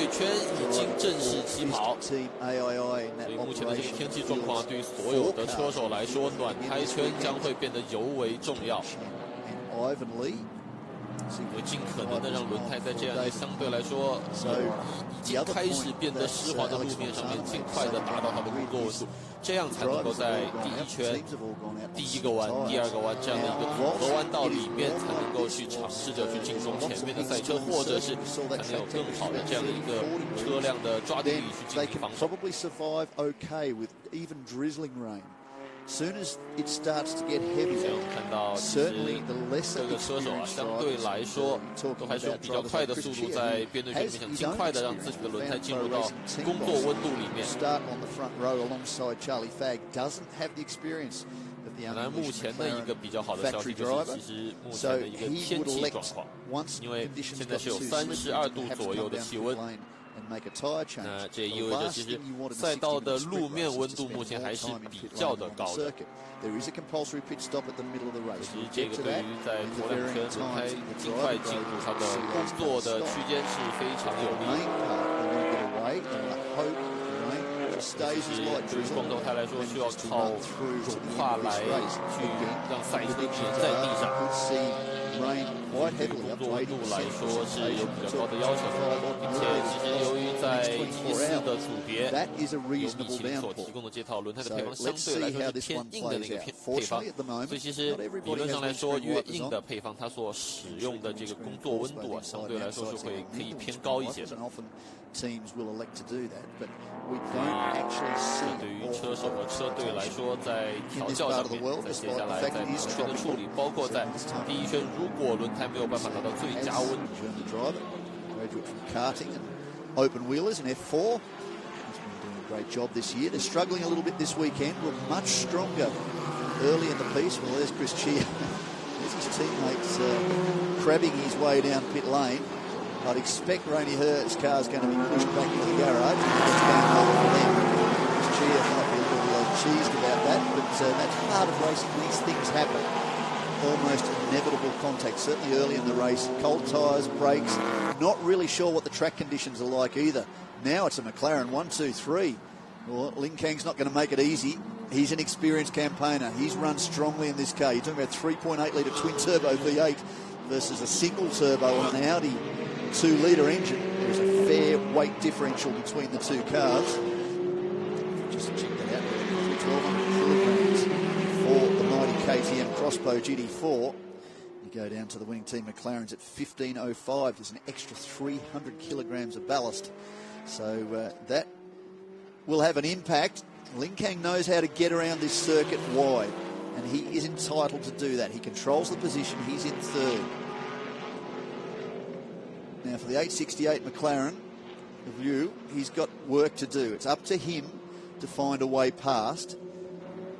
圈已经正式起跑。所以目前的这个天气状况，对于所有的车手来说，暖胎圈将会变得尤为重要。会尽可能的让轮胎在这样一个相对来说已经开始变得湿滑的路面上面，尽快的达到它的工作温度，这样才能够在第一圈、第一个弯、第二个弯这样的一个组合弯道里面，才能够去尝试着去进攻前面的赛车，或者是才能有更好的这样的一个车辆的抓地力去进行防守。Soon as it starts to get heavier, certainly the lesser 这个车手相对来说都还是用比较快的速度在边对圈里面，想尽快的让自己的轮胎进入到工作温度里面。Start on the front row alongside Charlie Fagg doesn't have the experience of the 当然，目前的一个比较好的消息就是，其实目前的一个天气状况，因为现在是有32度左右的气温。那这也意味着，其实赛道的路面温度目前还是比较的高的。其实这个对于在头两圈轮胎尽快进入它的工作的区间是非常有利。其实对于光头胎来说，需要靠融化来去让赛车粘在地上。对于工作温度来说是有比较高的要求，并且其实由于在T4的组别，由米其林所提供的这套轮胎的配方相对来说是偏硬的那个配方，所以其实理论上来说，越硬的配方它所使用的这个工作温度相对来说是可以偏高一些的。对于车手和车队来说，在调教上面，在接下来在跑圈的处理，包括在第一圈，如果轮胎没有办法达到最佳温度。Open wheelers in F4. He's been doing a great job this year. They're struggling a little bit this weekend. Were much stronger early in the piece. Well, there's Chris Chia. There's his teammates crabbing his way down pit lane. I'd expect Ronnie Hurt's car's going to be pushed back into the garage. It's game over for them. Chris Chia might be a little cheesed about that, but that's part of racing. These things happen. Almost inevitable contact, certainly early in the race. Cold tyres, brakes, not really sure what the track conditions are like either. Now it's a McLaren 1, 2, 3. Well, Lin Kang's not going to make it easy. He's an experienced campaigner. He's run strongly in this car. You're talking about 3.8 litre twin turbo V8 versus a single turbo on an Audi 2 litre engine. There's a fair weight differential between the two cars. Just check that out. 1,200 kilograms for the mighty KTM Crossbow GT4. You go down to the winning team McLaren's at 15.05. There's an extra 300 kilograms of ballast. So that will have an impact. Lin Kang knows how to get around this circuit wide, and he is entitled to do that. He controls the position. He's in third. Now for the 868 McLaren, of you, he's got work to do. It's up to him to find a way past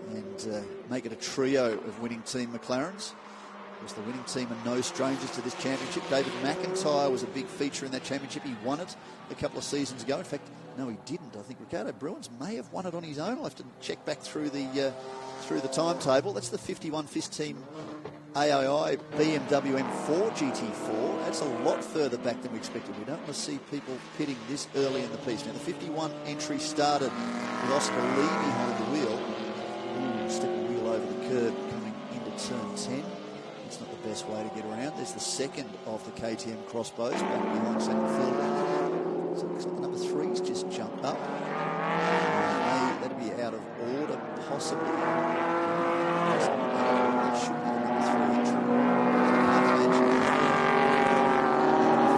and make it a trio of winning team McLarens. Of course, the winning team are no strangers to this championship. David McIntyre was a big feature in that championship. He won it a couple of seasons ago. In fact, no, he didn't. I think Ricardo Bruins may have won it on his own. I'll have to check back through the timetable. That's the 51 FIS team AII BMW M4 GT4. That's a lot further back than we expected. We don't want to see people pitting this early in the piece. Now, the 51 entry started with Oscar Lee behind the wheel. Stick the wheel over the curb coming into turn 10. It's not the best way to get around. There's the second of the KTM Crossbows back behind second fielder. So it looks like the number 3's just jumped up. That'd be out of order, possibly. That should be the number 3 entry. I can't imagine.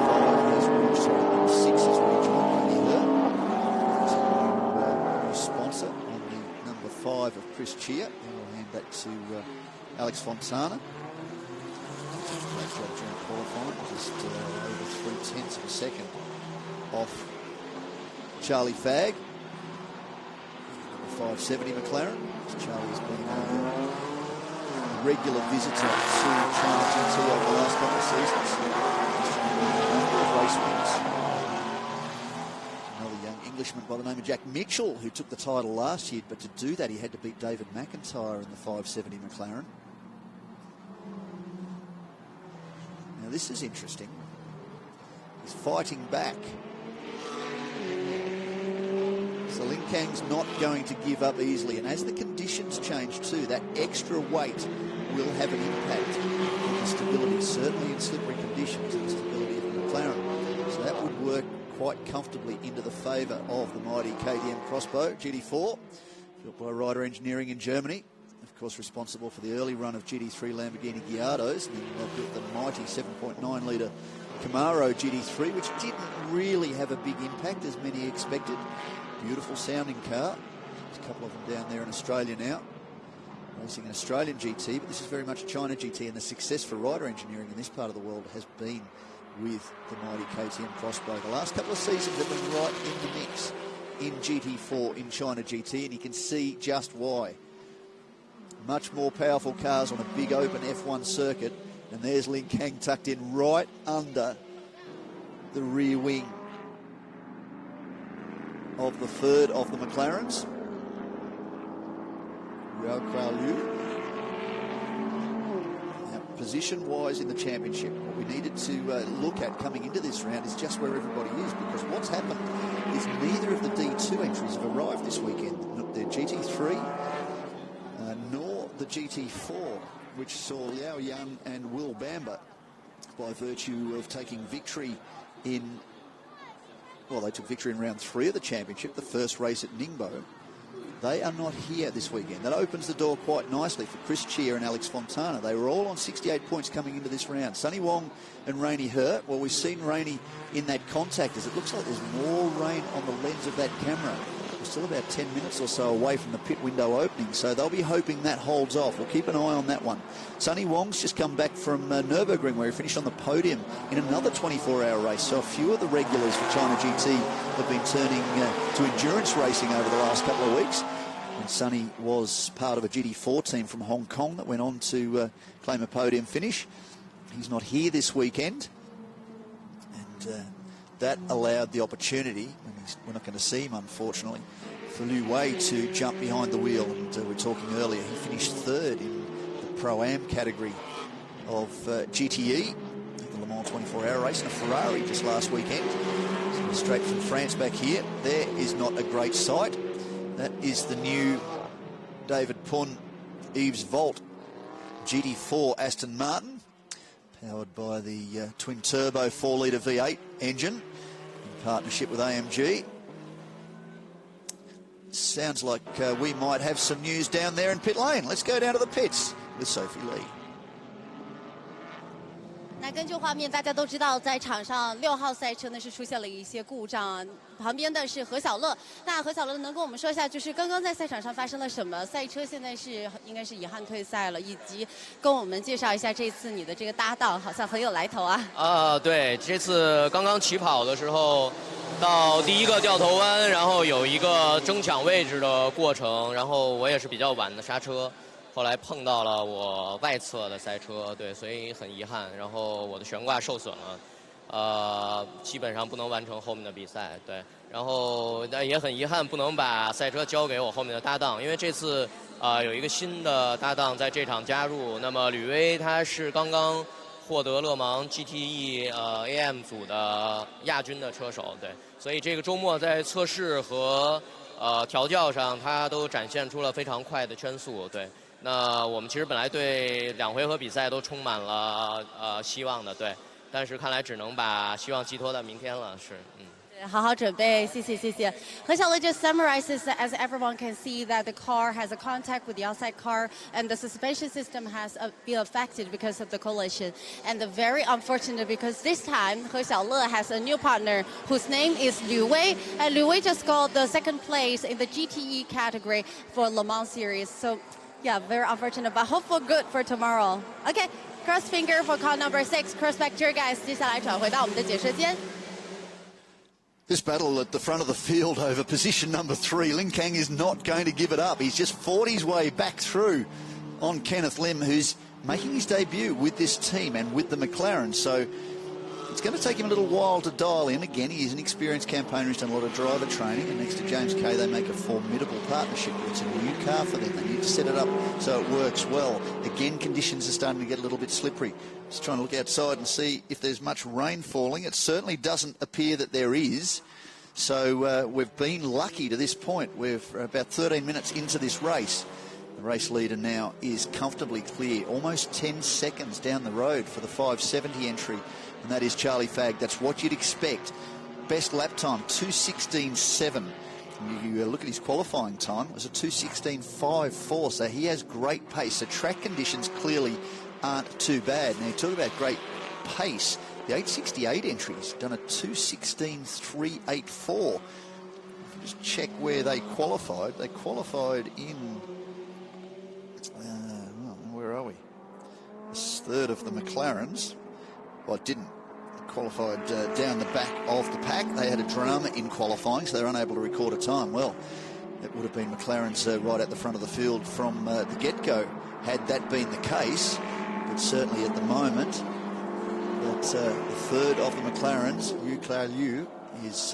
5 has reached, sorry, 6 has rejoined her. New sponsor on the number 5 of Chris Chia. And we'll hand that to Alex Fontana. Great job during qualifying, just over 0.3 of a second off Charlie Fagg. Number 570 McLaren. Charlie's been a regular visitor to China GT over the last couple of seasons. A number of race wins. Another young Englishman by the name of Jack Mitchell, who took the title last year, but to do that he had to beat David McIntyre in the 570 McLaren. Now this is interesting. He's fighting back So Lin Kang's not going to give up easily. And as the conditions change too, that extra weight will have an impact on the stability, certainly in slippery conditions, and the stability of the McLaren. So that would work quite comfortably into the favour of the mighty KTM Crossbow GT4, built by Ryder Engineering in Germany. Of course, responsible for the early run of GT3 Lamborghini Gallardos, and then they built the mighty 7.9 litre Camaro GT3, which didn't really have a big impact as many expected. Beautiful sounding car. There's a couple of them down there in Australia now, racing an Australian GT, but this is very much a China GT, and the success for Ryder Engineering in this part of the world has been with the mighty KTM Crossbow. The last couple of seasons have been right in the mix in GT4 in China GT, and you can see just why. Much more powerful cars on a big open F1 circuit, and there's Lin Kang tucked in right under the rear wing of the third of the McLarens. Yao Kuo Liu. Now, position-wise in the championship, what we needed to look at coming into this round is just where everybody is, because what's happened is neither of the D2 entries have arrived this weekend. Not the GT3 nor the GT4, which saw Liao Yan and Will Bamber, by virtue of taking victory in, well, they took victory in round 3 of the championship, the first race at Ningbo. They are not here this weekend. That opens the door quite nicely for Chris Chia and Alex Fontana. They were all on 68 points coming into this round. Sonny Wong and Rainey Hurt. Well, we've seen Rainey in that contact, as it looks like there's more rain on the lens of that camera. We're still about 10 minutes or so away from the pit window opening, so they'll be hoping that holds off. We'll keep an eye on that one. Sonny Wong's just come back from Nürburgring, where he finished on the podium in another 24-hour race. So a few of the regulars for China GT have been turning to endurance racing over the last couple of weeks. And Sonny was part of a GT4 team from Hong Kong that went on to claim a podium finish. He's not here this weekend, and that allowed the opportunity, and we're not going to see him unfortunately, for Liu Wei to jump behind the wheel. And we were talking earlier, he finished third in the Pro-Am category of GTE, the Le Mans 24-hour race in a Ferrari just last weekend. So straight from France back here. There is not a great sight. That is the new David Pun Yves Volt GT4 Aston Martin, powered by the twin-turbo 4-litre V8 engine in partnership with AMG. Sounds like we might have some news down there in pit lane. Let's go down to the pits with Sophie Lee. 那根据画面，大家都知道，在场上6号赛车呢是出现了一些故障，旁边的是何小乐。那何小乐能跟我们说一下，就是刚刚在赛场上发生了什么？赛车现在应该是遗憾退赛了，以及跟我们介绍一下这次你的这个搭档，好像很有来头啊。对，这次刚刚起跑的时候，到第一个掉头弯，然后有一个争抢位置的过程，然后我也是比较晚的刹车。 后来碰到了我外侧的赛车，对，所以很遗憾。然后我的悬挂受损了，基本上不能完成后面的比赛，对。然后也很遗憾，不能把赛车交给我后面的搭档，因为这次有一个新的搭档在这场加入。那么吕威他是刚刚获得勒芒 GTE AM 组的亚军的车手，对。所以这个周末在测试和调教上，他都展现出了非常快的圈速，对。 那我们其实本来对2回合比赛都充满了希望的，对，但是看来只能把希望寄托在明天了，是，好好准备，谢谢谢谢。何小乐 just summarizes as everyone can see that the car has a contact with the outside car and the suspension system has been affected because of the collision. And very unfortunate because this time He Xiaole has a new partner whose name is Liu Wei. And Liu Wei just got the 2nd place in the GTE category for Le Mans series. So yeah, very unfortunate, but hopeful good for tomorrow. Okay, cross finger for car number 6. Cross back to your guys. 接下来转回到我们的解说间。 This battle at the front of the field over position number 3, Lin Kang is not going to give it up. He's just fought his way back through on Kenneth Lim, who's making his debut with this team and with the McLaren. So it's going to take him a little while to dial in. Again, he is an experienced campaigner who's done a lot of driver training, and next to James Kay, they make a formidable partnership. It's a new car for them. They need to set it up so it works well. Again, conditions are starting to get a little bit slippery. Just trying to look outside and see if there's much rain falling. It certainly doesn't appear that there is. So we've been lucky to this point. We're about 13 minutes into this race. The race leader now is comfortably clear, almost 10 seconds down the road for the 570 entry, and that is Charlie Fagg. That's what you'd expect. Best lap time, 2:16.7. You look at his qualifying time, it was a 2:16.54, so he has great pace. So track conditions clearly aren't too bad. Now, you talk about great pace. The 868 entry's done a 2:16.384. If you just check where they qualified in... where are we? A third of the McLarens. Well, it didn't. Qualified down the back of the pack. They had a drama in qualifying, so they're unable to record a time. Well, it would have been McLaren's right at the front of the field from the get-go, had that been the case. But certainly at the moment, that the third of the McLarens, Liu, is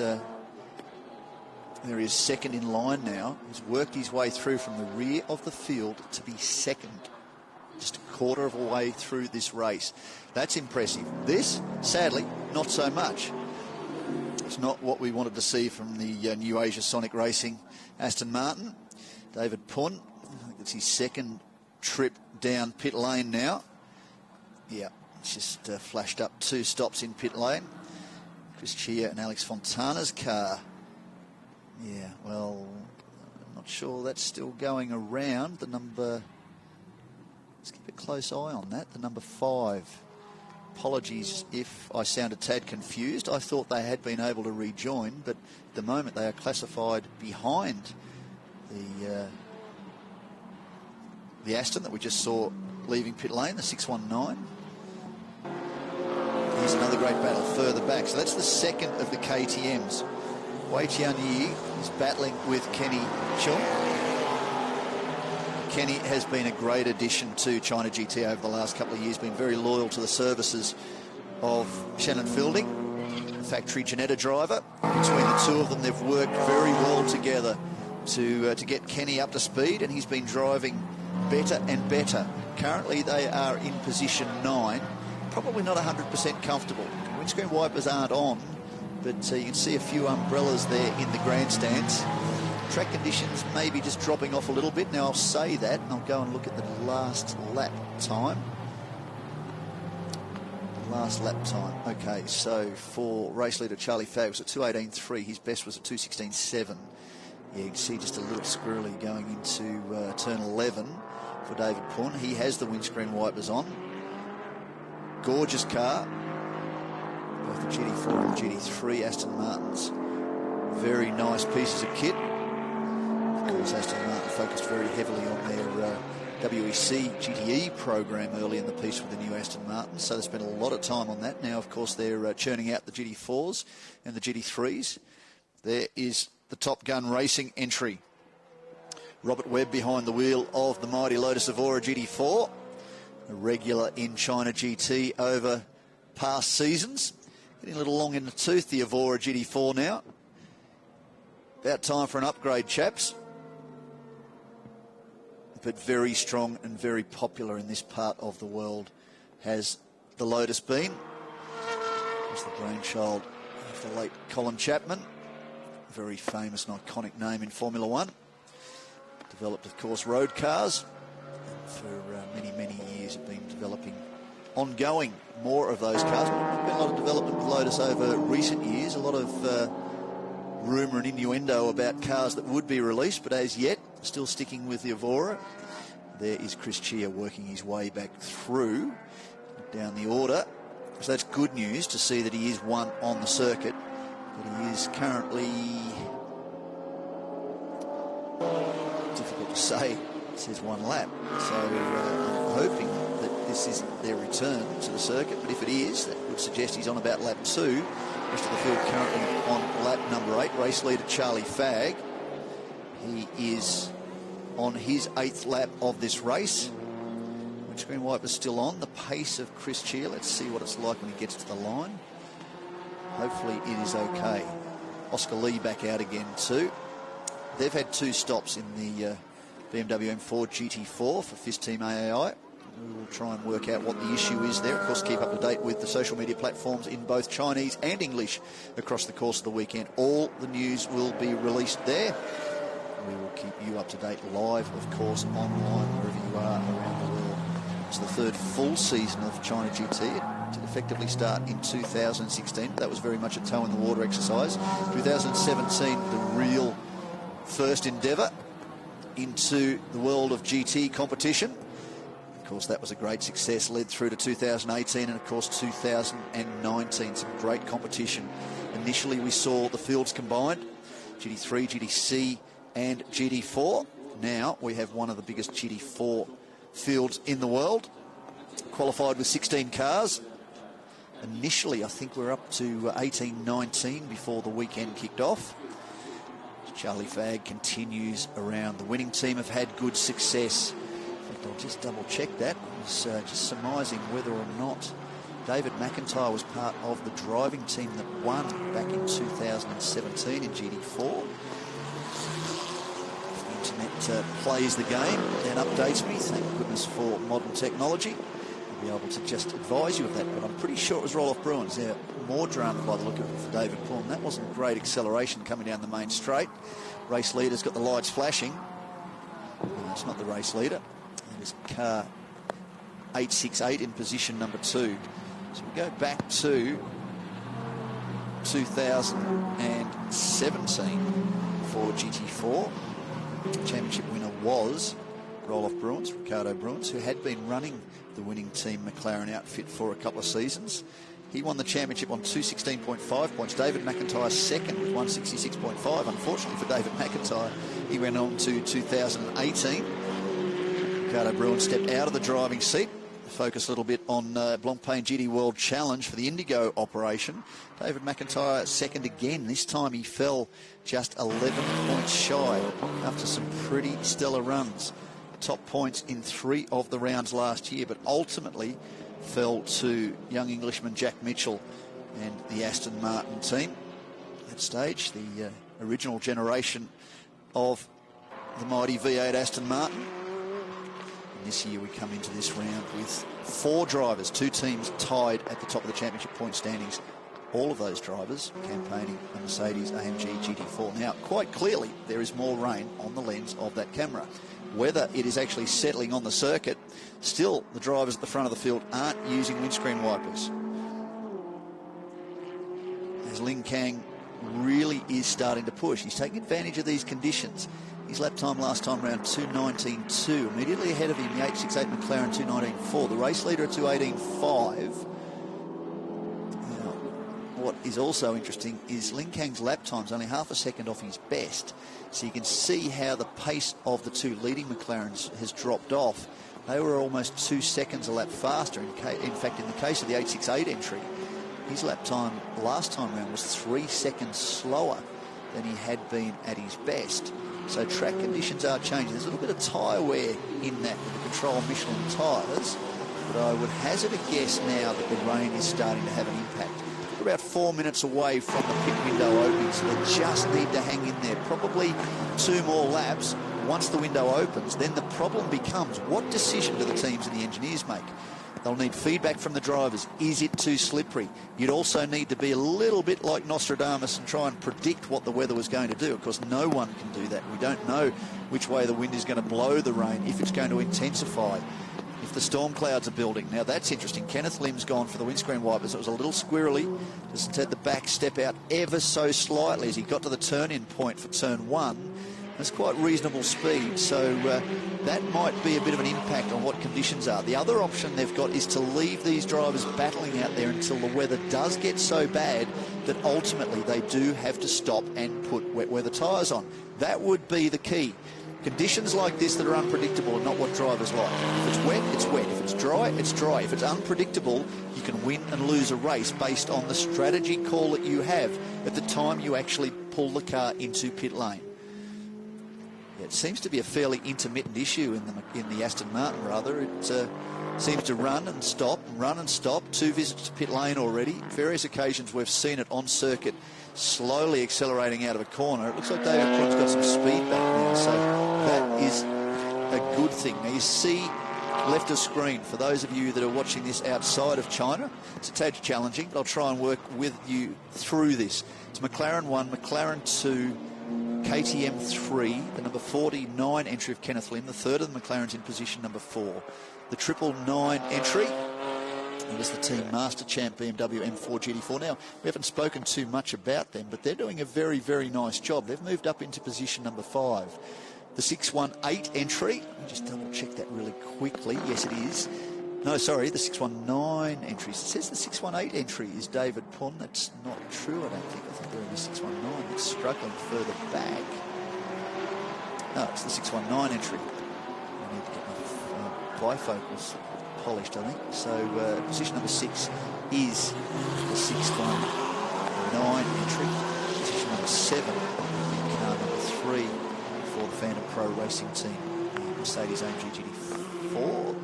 there is second in line now. He's worked his way through from the rear of the field to be second, just a quarter of a way through this race. That's impressive. This, sadly, not so much. It's not what we wanted to see from the new Asia Sonic Racing Aston Martin. David Pun, I think it's his second trip down pit lane now. Yeah, it's just flashed up 2 stops in pit lane. Chris Chia and Alex Fontana's car. Yeah, well, I'm not sure that's still going around. The number... Let's keep a close eye on that. The number 5. Apologies if I sound a tad confused. I thought they had been able to rejoin, but at the moment they are classified behind the Aston that we just saw leaving pit lane, the 619. Here's another great battle further back. So that's the second of the KTMs. Wei Tianyi is battling with Kenny Chung. Kenny has been a great addition to China GT over the last couple of years, been very loyal to the services of Shannon Fielding, the factory Janetta driver. Between the two of them, they've worked very well together to get Kenny up to speed, and he's been driving better and better. Currently, they are in position 9, probably not 100% comfortable. Windscreen wipers aren't on, but you can see a few umbrellas there in the grandstands. Track conditions maybe just dropping off a little bit. Now I'll say that, and I'll go and look at the last lap time. Last lap time. Okay, so for race leader Charlie Fagg was at 2:18.3. His best was at 2:16.7. Yeah, you can see just a little squirrely going into turn 11 for David Pun. He has the windscreen wipers on. Gorgeous car. Both the GT4 and the GT3 Aston Martins. Very nice pieces of kit. Of course, Aston Martin focused very heavily on their WEC GTE program early in the piece with the new Aston Martin, so they spent a lot of time on that. Now, of course, they're churning out the GT4s and the GT3s. There is the Top Gun Racing entry. Robert Webb behind the wheel of the mighty Lotus Evora GT4, a regular in China GT over past seasons. Getting a little long in the tooth, the Evora GT4 now. About time for an upgrade, chaps. But very strong and very popular in this part of the world has the Lotus been. It's the brainchild of the late Colin Chapman. Very famous and iconic name in Formula One. Developed, of course, road cars. And for many, many years have been developing ongoing more of those cars. There's been a lot of development with Lotus over recent years. A lot of rumour and innuendo about cars that would be released, but as yet, still sticking with the Evora. There is Chris Chia working his way back through down the order. So that's good news to see that he is one on the circuit, but he is currently, difficult to say, it says 1 lap. So I'm hoping that this isn't their return to the circuit, but if it is, that would suggest he's on about lap 2. Rest of the field currently on lap number 8. Race leader Charlie Fagg. He is on his 8th lap of this race. Windscreen wipers still on. The pace of Chris Chia. Let's see what it's like when he gets to the line. Hopefully it is okay. Oscar Lee back out again too. They've had 2 stops in the BMW M4 GT4 for FIS Team AAI. We will try and work out what the issue is there. Of course, keep up to date with the social media platforms in both Chinese and English across the course of the weekend. All the news will be released there. We will keep you up to date live, of course, online, wherever you are around the world. It's the third full season of China GT. It did effectively start in 2016. That was very much a toe-in-the-water exercise. 2017, the real first endeavour into the world of GT competition. Of course, that was a great success, led through to 2018 and, of course, 2019. Some great competition. Initially, we saw the fields combined, GT3, GTC and GT4. Now we have one of the biggest GT4 fields in the world, qualified with 16 cars. Initially, I think we're up to 18, 19 before the weekend kicked off. Charlie Fagg continues around. The winning team have had good success. In fact, I'll just double check that. I was just surmising whether or not David McIntyre was part of the driving team that won back in 2017 in GT4. The internet plays the game and updates me. Thank goodness for modern technology. I'll be able to just advise you of that, but I'm pretty sure it was Roloff Bruins. Now, more drama by the look of it for David Plum. That wasn't great acceleration coming down the main straight. Race leader's got the lights flashing. No, it's not the race leader. It is car 868 in position number 2. So we go back to 2017 for GT4. Championship winner was Roloff Bruins, Ricardo Bruins, who had been running the winning team McLaren outfit for a couple of seasons. He won the championship on 216.5 points. David McIntyre second with 166.5. Unfortunately for David McIntyre, he went on to 2018. Ricardo Bruins stepped out of the driving seat, focused a little bit on Blancpain GT World Challenge for the Indigo operation. David McIntyre second again. This time he fell just 11 points shy after some pretty stellar runs. Top points in 3 of the rounds last year, but ultimately fell to young Englishman Jack Mitchell and the Aston Martin team. At that stage, the original generation of the mighty V8 Aston Martin. And this year we come into this round with 4 drivers, 2 teams tied at the top of the championship point standings. All of those drivers campaigning a Mercedes AMG GT4. Now, quite clearly, there is more rain on the lens of that camera. Whether it is actually settling on the circuit, still the drivers at the front of the field aren't using windscreen wipers. As Ling Kang really is starting to push. He's taking advantage of these conditions. His lap time last time around 2:19.2. Immediately ahead of him, the 868 McLaren 2:19.4. The race leader at 2:18.5. What is also interesting is Ling Kang's lap time's only half a second off his best. So you can see how the pace of the 2 leading McLarens has dropped off. They were almost 2 seconds a lap faster. In fact, in the case of the 868 entry, his lap time last time around was 3 seconds slower than he had been at his best. So track conditions are changing. There's a little bit of tyre wear in that with the Control Michelin tyres, but I would hazard a guess now that the rain is starting to have an impact. We're about 4 minutes away from the pit window opening, so they just need to hang in there. Probably 2 more laps. Once the window opens, then the problem becomes, what decision do the teams and the engineers make? They'll need feedback from the drivers. Is it too slippery? You'd also need to be a little bit like Nostradamus and try and predict what the weather was going to do. Of course, no one can do that. We don't know which way the wind is going to blow the rain, if it's going to intensify, if the storm clouds are building. Now, that's interesting. Kenneth Lim's gone for the windscreen wipers. It was a little squirrely. Just had the back step out ever so slightly as he got to the turn-in point for turn 1. That's quite reasonable speed, so that might be a bit of an impact on what conditions are. The other option they've got is to leave these drivers battling out there until the weather does get so bad that ultimately they do have to stop and put wet weather tyres on. That would be the key. Conditions like this that are unpredictable are not what drivers like. If it's wet, it's wet. If it's dry, it's dry. If it's unpredictable, you can win and lose a race based on the strategy call that you have at the time you actually pull the car into pit lane. It seems to be a fairly intermittent issue in the Aston Martin, rather. It seems to run and stop, 2 visits to pit lane already. Various occasions we've seen it on circuit, slowly accelerating out of a corner. It looks like David Plum's got some speed back now, so that is a good thing. Now you see left of screen. For those of you that are watching this outside of China, it's a tad challenging, but I'll try and work with you through this. It's McLaren 1, McLaren 2, KTM 3, the number 49 entry of Kenneth Lim, the third of the McLarens in position number 4. The 999 entry, it was the Team Master Champ BMW M4 GT4. Now, we haven't spoken too much about them, but they're doing a very, very nice job. They've moved up into position number 5. The 618 entry, let me just double check that really quickly. Yes, it is. No, sorry, the 619 entry. It says the 618 entry is David Pun. That's not true, I don't think. I think they're in the 619. It's struggling further back. No, it's the 619 entry. I need to get my bifocals polished, I think. So position number 6 is the 619 entry. Position number 7, car number 3 for the Phantom Pro Racing Team, Mercedes AMG GT4.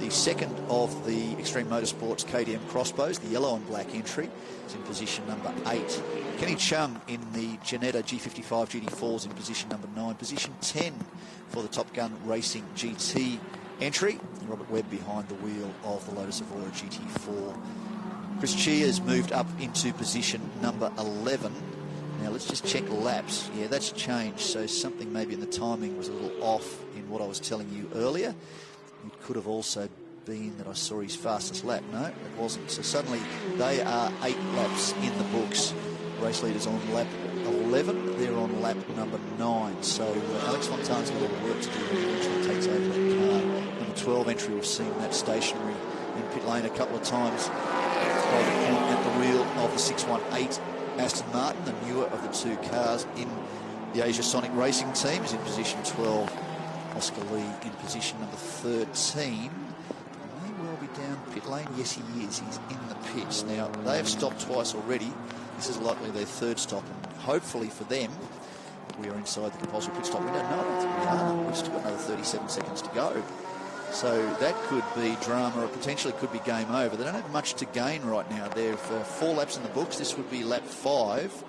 The second of the Extreme Motorsports KTM Crossbows, the yellow and black entry, is in position number 8. Kenny Chung in the Ginetta G55 GT4s in position number 9. Position 10 for the Top Gun Racing GT entry. Robert Webb behind the wheel of the Lotus Evora GT4. Chris Chia's moved up into position number 11. Now let's just check laps. Yeah, that's changed. So something maybe in the timing was a little off in what I was telling you earlier. It could have also been that I saw his fastest lap. No, it wasn't. So suddenly they are 8 laps in the books. Race leaders on lap 11. They're on lap number 9. So Alex Fontana's got a lot of work to do when he eventually takes over that car. Number 12 entry, we've seen that stationary in pit lane a couple of times. At the wheel of the 618 Aston Martin, the newer of the 2 cars in the Asia Sonic Racing Team, is in position 12. Oscar Lee in position number 13. May well be down pit lane. Yes, he is. He's in the pits. Now, they have stopped twice already. This is likely their 3rd stop, and hopefully for them, we are inside the compulsory pit stop window. No, I don't think we are. We've still got another 37 seconds to go. So that could be drama, or potentially could be game over. They don't have much to gain right now. They've 4 laps in the books. This would be lap 5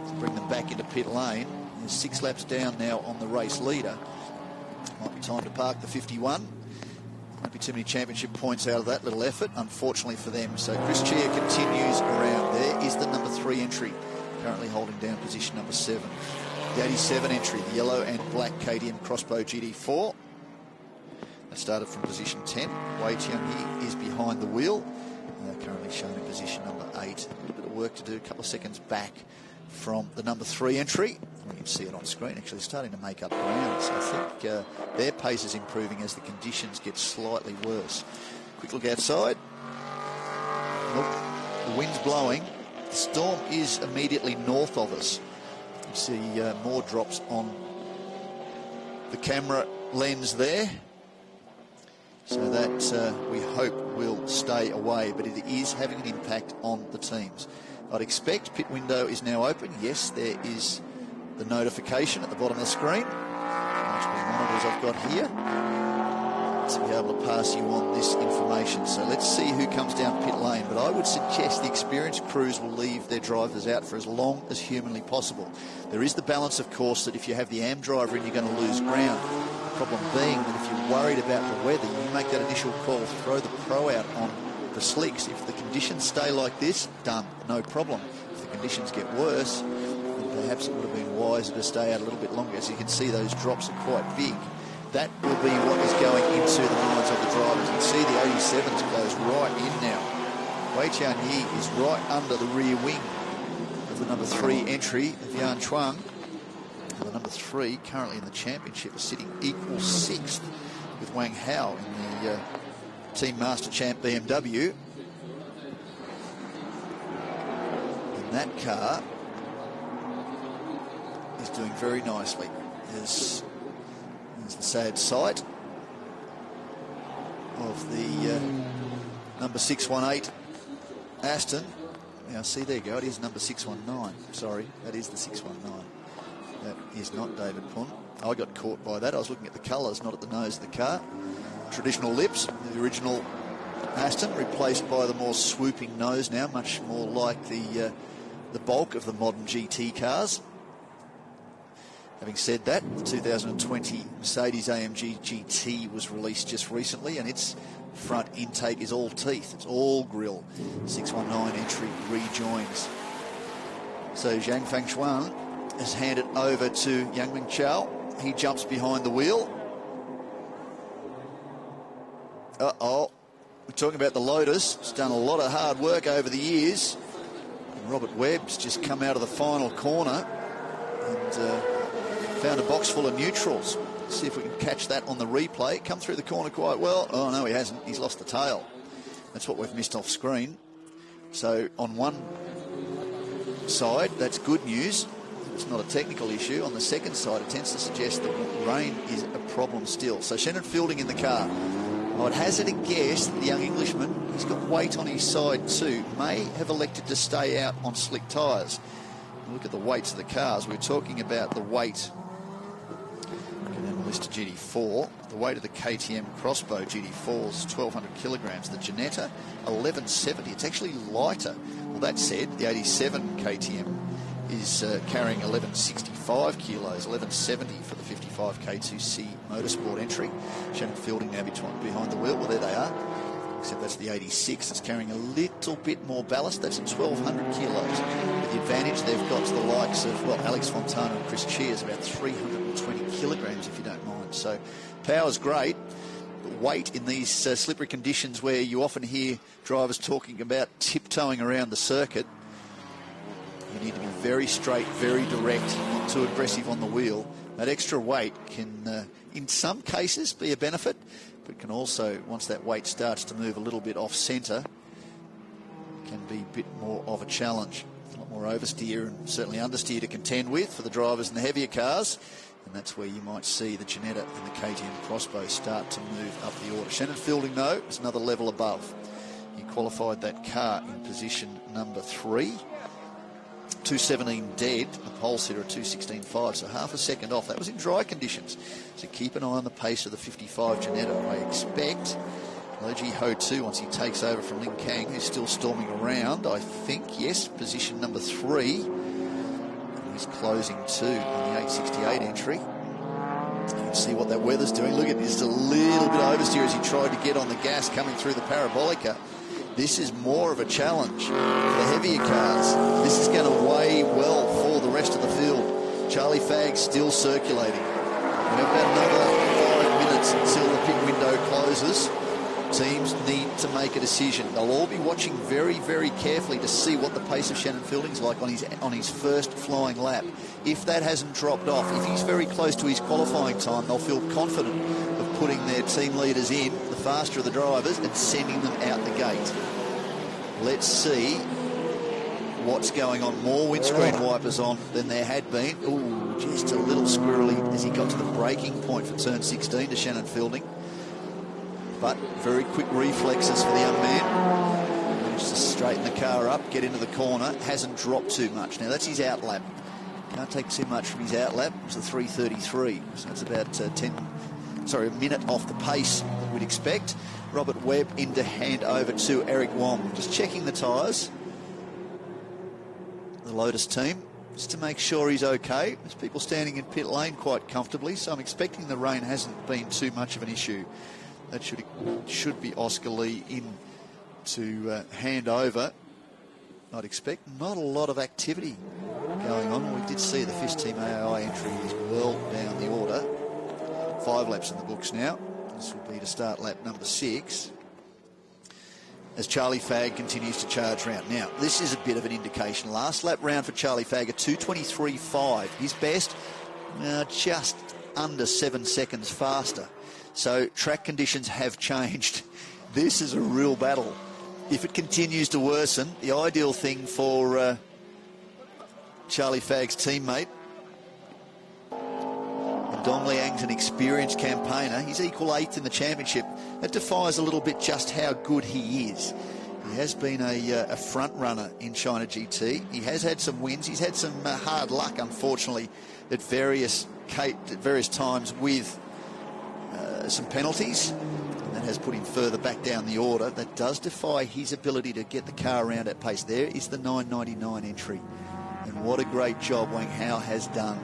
to bring them back into pit lane. There's 6 laps down now on the race leader. Might be time to park the 51. Won't be too many championship points out of that little effort, unfortunately for them. So Chris Chia continues around. There is the number 3 entry, currently holding down position number 7. The 87 entry, the yellow and black KTM Crossbow GT4. That started from position 10. Wei Tianyi is behind the wheel. Currently shown in position number 8. A little bit of work to do, a couple of seconds back from the number 3 entry. You can see it on screen, actually starting to make up ground. So I think their pace is improving as the conditions get slightly worse. Quick look outside. Look, the wind's blowing. The storm is immediately north of us. You see more drops on the camera lens there. So that we hope will stay away, but it is having an impact on the teams. I'd expect pit window is now open. Yes, there is the notification at the bottom of the screen. Multiple monitors I've got here to be able to pass you on this information. So let's see who comes down pit lane. But I would suggest the experienced crews will leave their drivers out for as long as humanly possible. There is the balance, of course, that if you have the AM driver in, you're going to lose ground. The problem being that if you're worried about the weather, you make that initial call, throw the pro out on the slicks. If the conditions stay like this, done, no problem. If the conditions get worse, then perhaps it would have been wiser to stay out a little bit longer. As you can see, those drops are quite big. That will be what is going into the minds of the drivers. You can see the 87s goes right in now. Wei Tianyi is right under the rear wing of the number 3 entry of Yan Chuang. The number 3 currently in the championship is sitting equal 6th with Wang Hao in the Team Master Champ BMW. And that car is doing very nicely. There's the sad sight of the number 618 Aston. Now see, there you go, it is number 619. Sorry, that is the 619. That is not David Pun. I got caught by that. I was looking at the colours, not at the nose of the car. Traditional lips, the original Aston, replaced by the more swooping nose now, much more like the bulk of the modern GT cars. Having said that, the 2020 Mercedes-AMG GT was released just recently, and its front intake is all teeth. It's all grille. 619 entry rejoins. So Zhang Fangchuan has handed over to Yang Ming Chao. He jumps behind the wheel. Uh-oh. We're talking about the Lotus. It's done a lot of hard work over the years. And Robert Webb's just come out of the final corner and found a box full of neutrals. Let's see if we can catch that on the replay. Come through the corner quite well. Oh, no, he hasn't. He's lost the tail. That's what we've missed off screen. So on one side, that's good news. It's not a technical issue. On the second side, it tends to suggest that rain is a problem still. So Shannon Fielding in the car. I'd hazard a guess that the young Englishman, he's got weight on his side too, may have elected to stay out on slick tyres. Look at the weights of the cars. We're talking about the weight. Get down the list of GT4. The weight of the KTM Crossbow GT4 is 1,200 kilograms. The Ginetta, 1,170. It's actually lighter. Well, that said, the 87 KTM is carrying 1,165 kilos, 1,170 for the 55 K2C motorsport entry. Shannon Fielding now behind the wheel. Well, there they are. Except that's the 86. It's carrying a little bit more ballast. That's at 1,200 kilos. But the advantage they've got to the likes of, well, Alex Fontana and Chris Chia is about 320 kilograms, if you don't mind. So power's great. But weight in these slippery conditions where you often hear drivers talking about tiptoeing around the circuit, you need to be very straight, very direct, not too aggressive on the wheel. That extra weight can, in some cases, be a benefit, but can also, once that weight starts to move a little bit off-centre, can be a bit more of a challenge. A lot more oversteer and certainly understeer to contend with for the drivers in the heavier cars, and that's where you might see the Ginetta and the KTM Crossbow start to move up the order. Shannon Fielding, though, is another level above. He qualified that car in position number 3. 2:17 dead, the pole sitter at 2:16.5, so half a second off. That was in dry conditions. So keep an eye on the pace of the 55 Ginetta. I expect Loji Ho 2, once he takes over from Lin Kang, who's still storming around, I think, yes, position number 3. And he's closing 2 on the 868 entry. You can see what that weather's doing. Look at just a little bit of oversteer as he tried to get on the gas coming through the parabolica. This is more of a challenge for the heavier cars. This is going to weigh well for the rest of the field. Charlie Fagg still circulating. We have about another 5 minutes until the pit window closes. Teams need to make a decision. They'll all be watching very, very carefully to see what the pace of Shannon Fielding's like on his first flying lap. If that hasn't dropped off, if he's very close to his qualifying time, they'll feel confident of putting their team leaders in, the faster of the drivers, and sending them out the gate. Let's see what's going on. More windscreen wipers on than there had been. Ooh, just a little squirrely as he got to the braking point for turn 16 to Shannon Fielding. But very quick reflexes for the young man. Managed to straighten the car up, get into the corner. Hasn't dropped too much. Now, that's his out lap. Can't take too much from his out lap. It was a 3:33. So that's about a minute off the pace that we'd expect. Robert Webb in to hand over to Eric Wong. Just checking the tyres. The Lotus team, just to make sure he's okay. There's people standing in pit lane quite comfortably, so I'm expecting the rain hasn't been too much of an issue. That should be Oscar Lee in to hand over. I'd expect not a lot of activity going on. We did see the FIS Team AOI entry is well down the order. 5 laps in the books now. This will be to start lap number 6 as Charlie Fagg continues to charge round. Now, this is a bit of an indication. Last lap round for Charlie Fagg at 2:23.5. His best, just under 7 seconds faster. So track conditions have changed. This is a real battle. If it continues to worsen, the ideal thing for Charlie Fagg's teammate, Dong Liang's an experienced campaigner. He's equal 8th in the championship. That defies a little bit just how good he is. He has been a front runner in China GT. He has had some wins. He's had some hard luck, unfortunately, at various times with some penalties. And that has put him further back down the order. That does defy his ability to get the car around at pace. There is the 999 entry. And what a great job Wang Hao has done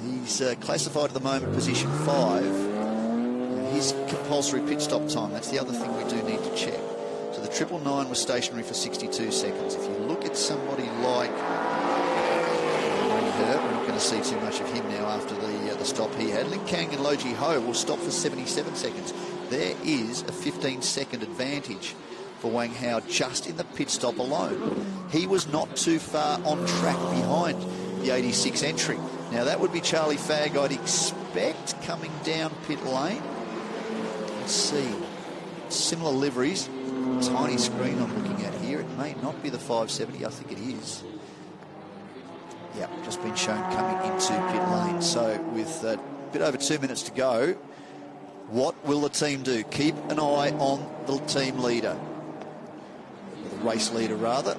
He's classified at the moment position 5. His compulsory pit stop time, that's the other thing we do need to check. So the 999 was stationary for 62 seconds. If you look at somebody like we're not going to see too much of him now after the stop he had. Lin Kang and Lo Ji Ho will stop for 77 seconds. There is a 15-second advantage for Wang Hao just in the pit stop alone. He was not too far on track behind the 86 entry. Now that would be Charlie Fagg, I'd expect, coming down pit lane. Let's see. Similar liveries. Tiny screen I'm looking at here. It may not be the 570. I think it is. Yeah, just been shown coming into pit lane. So with a bit over 2 minutes to go, what will the team do? Keep an eye on the team leader. The race leader, rather.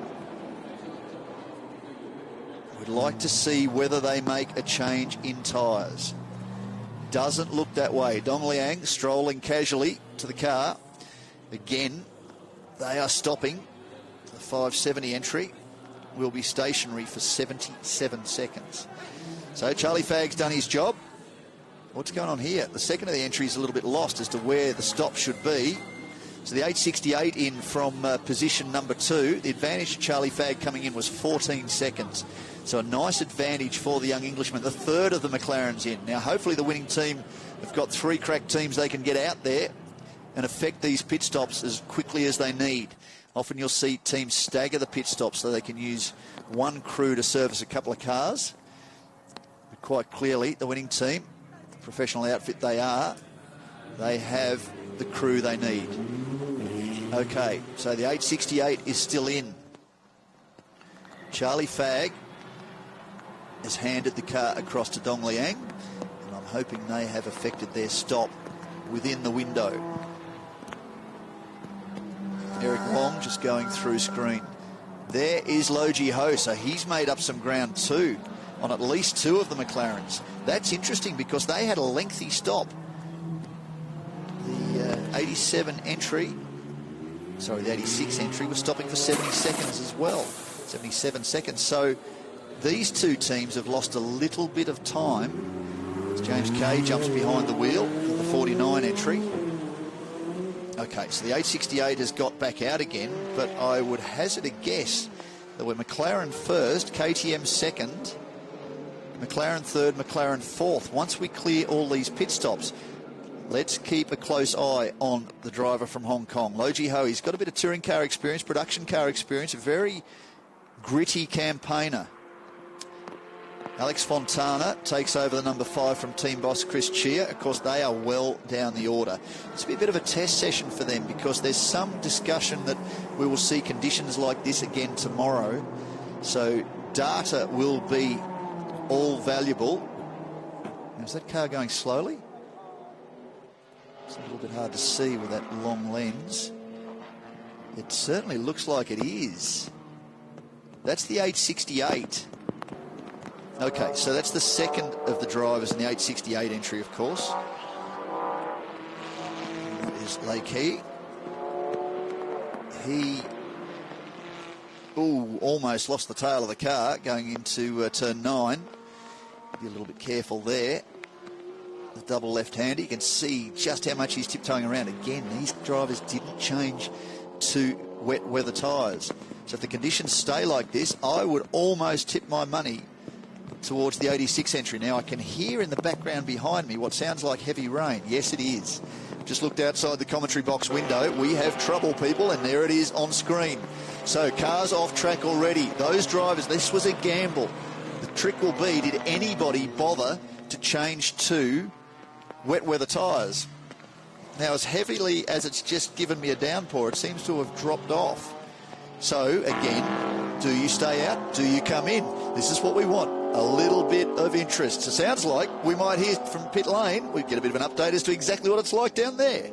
We'd like to see whether they make a change in tyres. Doesn't look that way. Dong Liang strolling casually to the car. Again, they are stopping. The 570 entry will be stationary for 77 seconds. So Charlie Fagg's done his job. What's going on here? The second of the entry is a little bit lost as to where the stop should be. So the 868 in from position number 2. The advantage to Charlie Fagg coming in was 14 seconds. So a nice advantage for the young Englishman. The third of the McLaren's in. Now hopefully the winning team have got 3 crack teams they can get out there and affect these pit stops as quickly as they need. Often you'll see teams stagger the pit stops so they can use one crew to service a couple of cars. But quite clearly, the winning team, the professional outfit they are, they have the crew they need. Okay, so the 868 is still in. Charlie Fagg has handed the car across to Dong Liang, and I'm hoping they have affected their stop within the window. Eric Wong just going through screen. There is Lo Ji Ho, so he's made up some ground too on at least 2 of the McLarens. That's interesting because they had a lengthy stop. The 87 entry, sorry, the 86 entry was stopping for 70 seconds as well. 77 seconds. So these 2 teams have lost a little bit of time as James Kay jumps behind the wheel for the 49 entry. Okay, so the 868 has got back out again, but I would hazard a guess that we're McLaren first, KTM second, McLaren third, McLaren fourth. Once we clear all these pit stops, let's keep a close eye on the driver from Hong Kong. Lo Ji Ho, he's got a bit of touring car experience, production car experience, a very gritty campaigner. Alex Fontana takes over the number 5 from team boss Chris Chia. Of course, they are well down the order. It's a bit of a test session for them because there's some discussion that we will see conditions like this again tomorrow. So data will be all valuable. Now, is that car going slowly? It's a little bit hard to see with that long lens. It certainly looks like it is. That's the 868. Okay, so that's the second of the drivers in the 868 entry, of course. That is Lei Qi. He almost lost the tail of the car going into turn 9. Be a little bit careful there. The double left-hander, you can see just how much he's tiptoeing around. Again, these drivers didn't change to wet weather tyres. So if the conditions stay like this, I would almost tip my money towards the 86 entry. Now I can hear in the background behind me what sounds like heavy rain. Yes, it is. Just looked outside the commentary box window. We have trouble, people, and there it is on screen. So cars off track already. Those drivers, this was a gamble. The trick will be, did anybody bother to change to wet weather tyres? Now, as heavily as it's just given me a downpour, it seems to have dropped off. So again, do you stay out? Do you come in? This is what we want. A little bit of interest. So it sounds like we might hear from pit lane. We get a bit of an update as to exactly what it's like down there.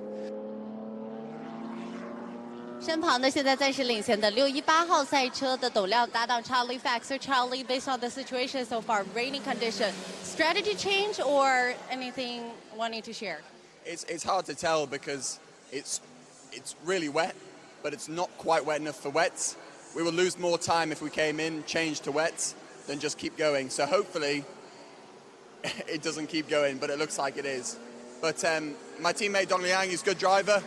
身旁的现在暂时领先的618号赛车的董亮搭档 Charlie Fagg. So Charlie, based on the situation so far, raining condition, strategy change or anything wanting to share? It's hard to tell because it's really wet, but it's not quite wet enough for wets. We will lose more time if we came in, changed to wets, than just keep going. So hopefully it doesn't keep going, but it looks like it is. But my teammate Dong Liang is a good driver.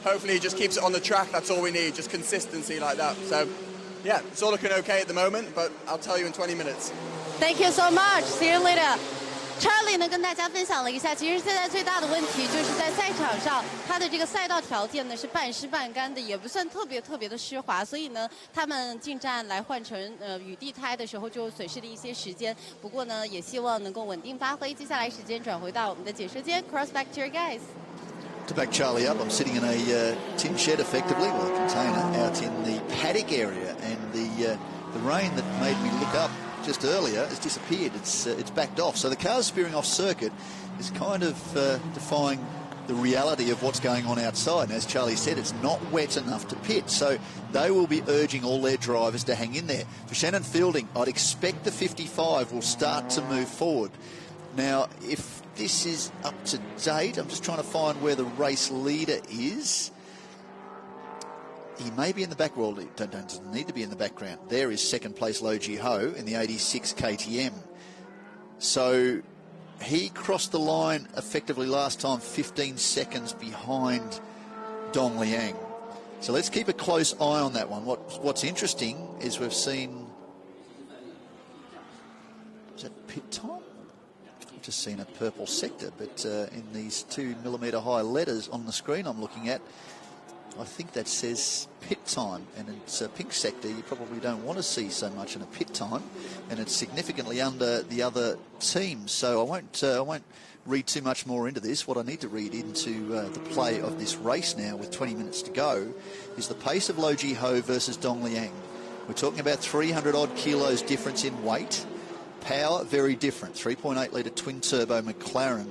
Hopefully he just keeps it on the track. That's all we need, just consistency like that. So, yeah, it's all looking okay at the moment, but I'll tell you in 20 minutes. Thank you so much. See you later. Charlie 呢跟大家分享了一下，其实现在最大的问题就是在赛场上，它的这个赛道条件呢是半湿半干的，也不算特别的湿滑，所以呢，他们进站来换成雨地胎的时候就损失了一些时间。不过呢，也希望能够稳定发挥。接下来时间转回到我们的解说间 ，cross back to your guys. To back Charlie up, I'm sitting in a tin shed effectively, well, a container, out in the paddock area, and the rain that made me look up just earlier has disappeared. It's backed off. So the car's spearing off circuit is kind of defying the reality of what's going on outside. And as Charlie said, it's not wet enough to pit. So they will be urging all their drivers to hang in there. For Shannon Fielding, I'd expect the 55 will start to move forward. Now, if this is up to date, I'm just trying to find where the race leader is. He may be in the back. Well, he doesn't need to be in the background. There is second place Lo Ji Ho in the 86 KTM. So he crossed the line effectively last time 15 seconds behind Dong Liang. So let's keep a close eye on that one. What's interesting is we've seen... Is that pit time? I've just seen a purple sector, but in these 2mm high letters on the screen I'm looking at, I think that says pit time, and it's a pink sector. You probably don't want to see so much in a pit time, and it's significantly under the other teams. So I won't read too much more into this. What I need to read into the play of this race now, with 20 minutes to go, is the pace of Lo Ji Ho versus Dong Liang. We're talking about 300 odd kilos difference in weight. Power, very different. 3.8 litre twin turbo McLaren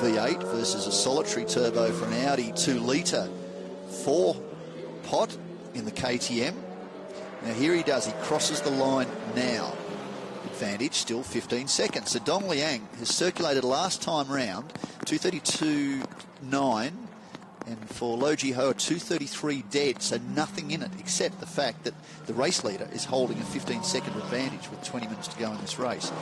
V8 versus a solitary turbo for an Audi 2 litre 4-pot in the KTM. Now here he does, he crosses the line now. Advantage still 15 seconds. So Dong Liang has circulated last time round 232.9, and for Lo Ji Ho 233 dead, so nothing in it except the fact that the race leader is holding a 15-second advantage with 20 minutes to go in this race.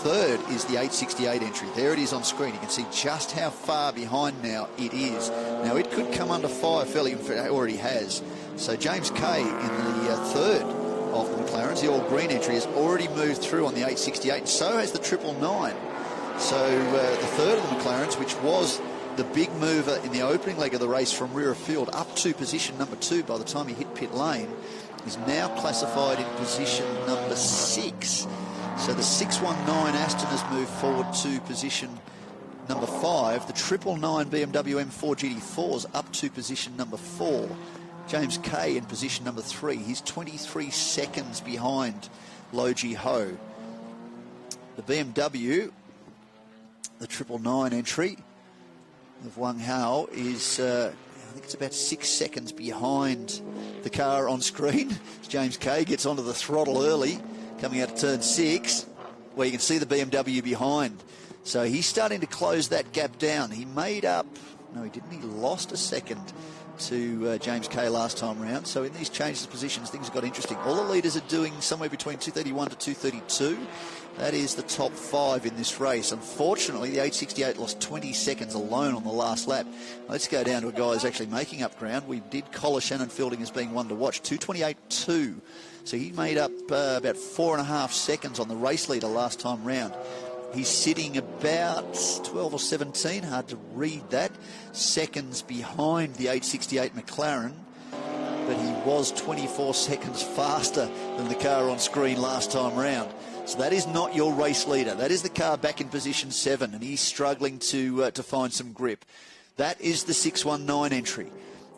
Third is the 868 entry. There it is on screen. You can see just how far behind now it is. Now it could come under fire fairly, it already has. So James Kay in the third of the McLarens, the all green entry, has already moved through on the 868, and so has the 999. So the third of the McLarens, which was the big mover in the opening leg of the race from rear of field up to position number 2 by the time he hit pit lane, is now classified in position number 6. So the 619 Aston has moved forward to position number 5. The 999 BMW M4 GT4's up to position number 4. James Kay in position number 3. He's 23 seconds behind Lo Ji Ho. The BMW, the 999 entry of Wang Hao, is I think it's about 6 seconds behind the car on screen. James Kay gets onto the throttle early, coming out of turn 6, where you can see the BMW behind. So he's starting to close that gap down. He made up, no he didn't, he lost a second to James Kay last time round. So in these changes of positions, things have got interesting. All the leaders are doing somewhere between 231 to 232. That is the top 5 in this race. Unfortunately, the 868 lost 20 seconds alone on the last lap. Let's go down to a guy who's actually making up ground. We did collar Shannon Fielding as being one to watch. 228.2. So he made up about 4.5 seconds on the race leader last time round. He's sitting about 12 or 17, hard to read that, seconds behind the 868 McLaren. But he was 24 seconds faster than the car on screen last time round. So that is not your race leader. That is the car back in position 7, and he's struggling to find some grip. That is the 619 entry.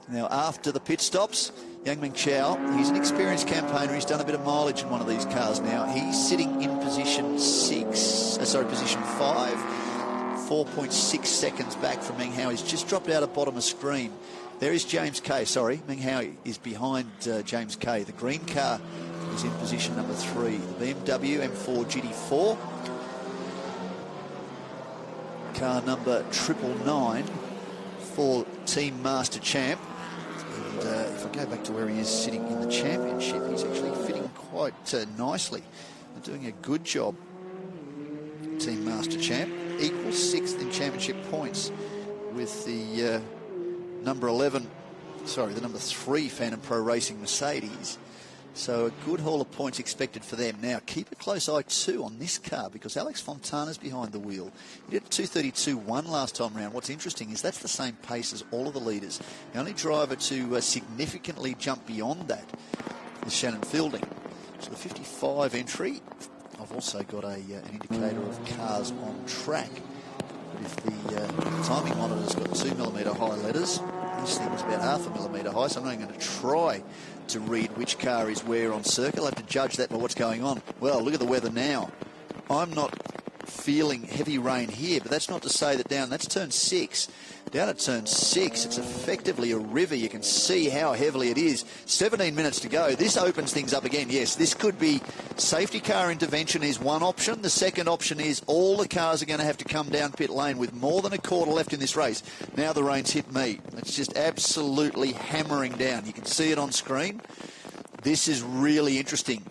Now, after the pit stops, Yang Ming Chow, he's an experienced campaigner. He's done a bit of mileage in one of these cars now. He's sitting in position 5, 4.6 seconds back from Meng Hao. He's just dropped out of bottom of screen. There is James Kay. Sorry, Meng Hao is behind James Kay. The green car is in position number 3. The BMW M4 GT4. Car number 999 for Team Master Champ. And if I go back to where he is sitting in the championship, he's actually fitting quite nicely. They're doing a good job Team Master Champ, equals 6th in championship points with the number 3 Phantom Pro Racing Mercedes. So a good haul of points expected for them. Now, keep a close eye too on this car because Alex Fontana's behind the wheel. He did 2:32.1 last time round. What's interesting is that's the same pace as all of the leaders. The only driver to significantly jump beyond that is Shannon Fielding. So the 55 entry, I've also got an indicator of cars on track. If the timing monitor's got 2mm high letters, this thing's about 0.5 millimetre high, so I'm not going to try to read which car is where on circuit. I'll have to judge that by what's going on. Well, look at the weather now. I'm not feeling heavy rain here, but that's not to say that that's turn 6. Down at turn 6, it's effectively a river. You can see how heavily it is. 17 minutes to go. This opens things up again. Yes, this could be safety car intervention is one option. The second option is all the cars are going to have to come down pit lane with more than a quarter left in this race. Now the rain's hit me. It's just absolutely hammering down. You can see it on screen. This is really interesting.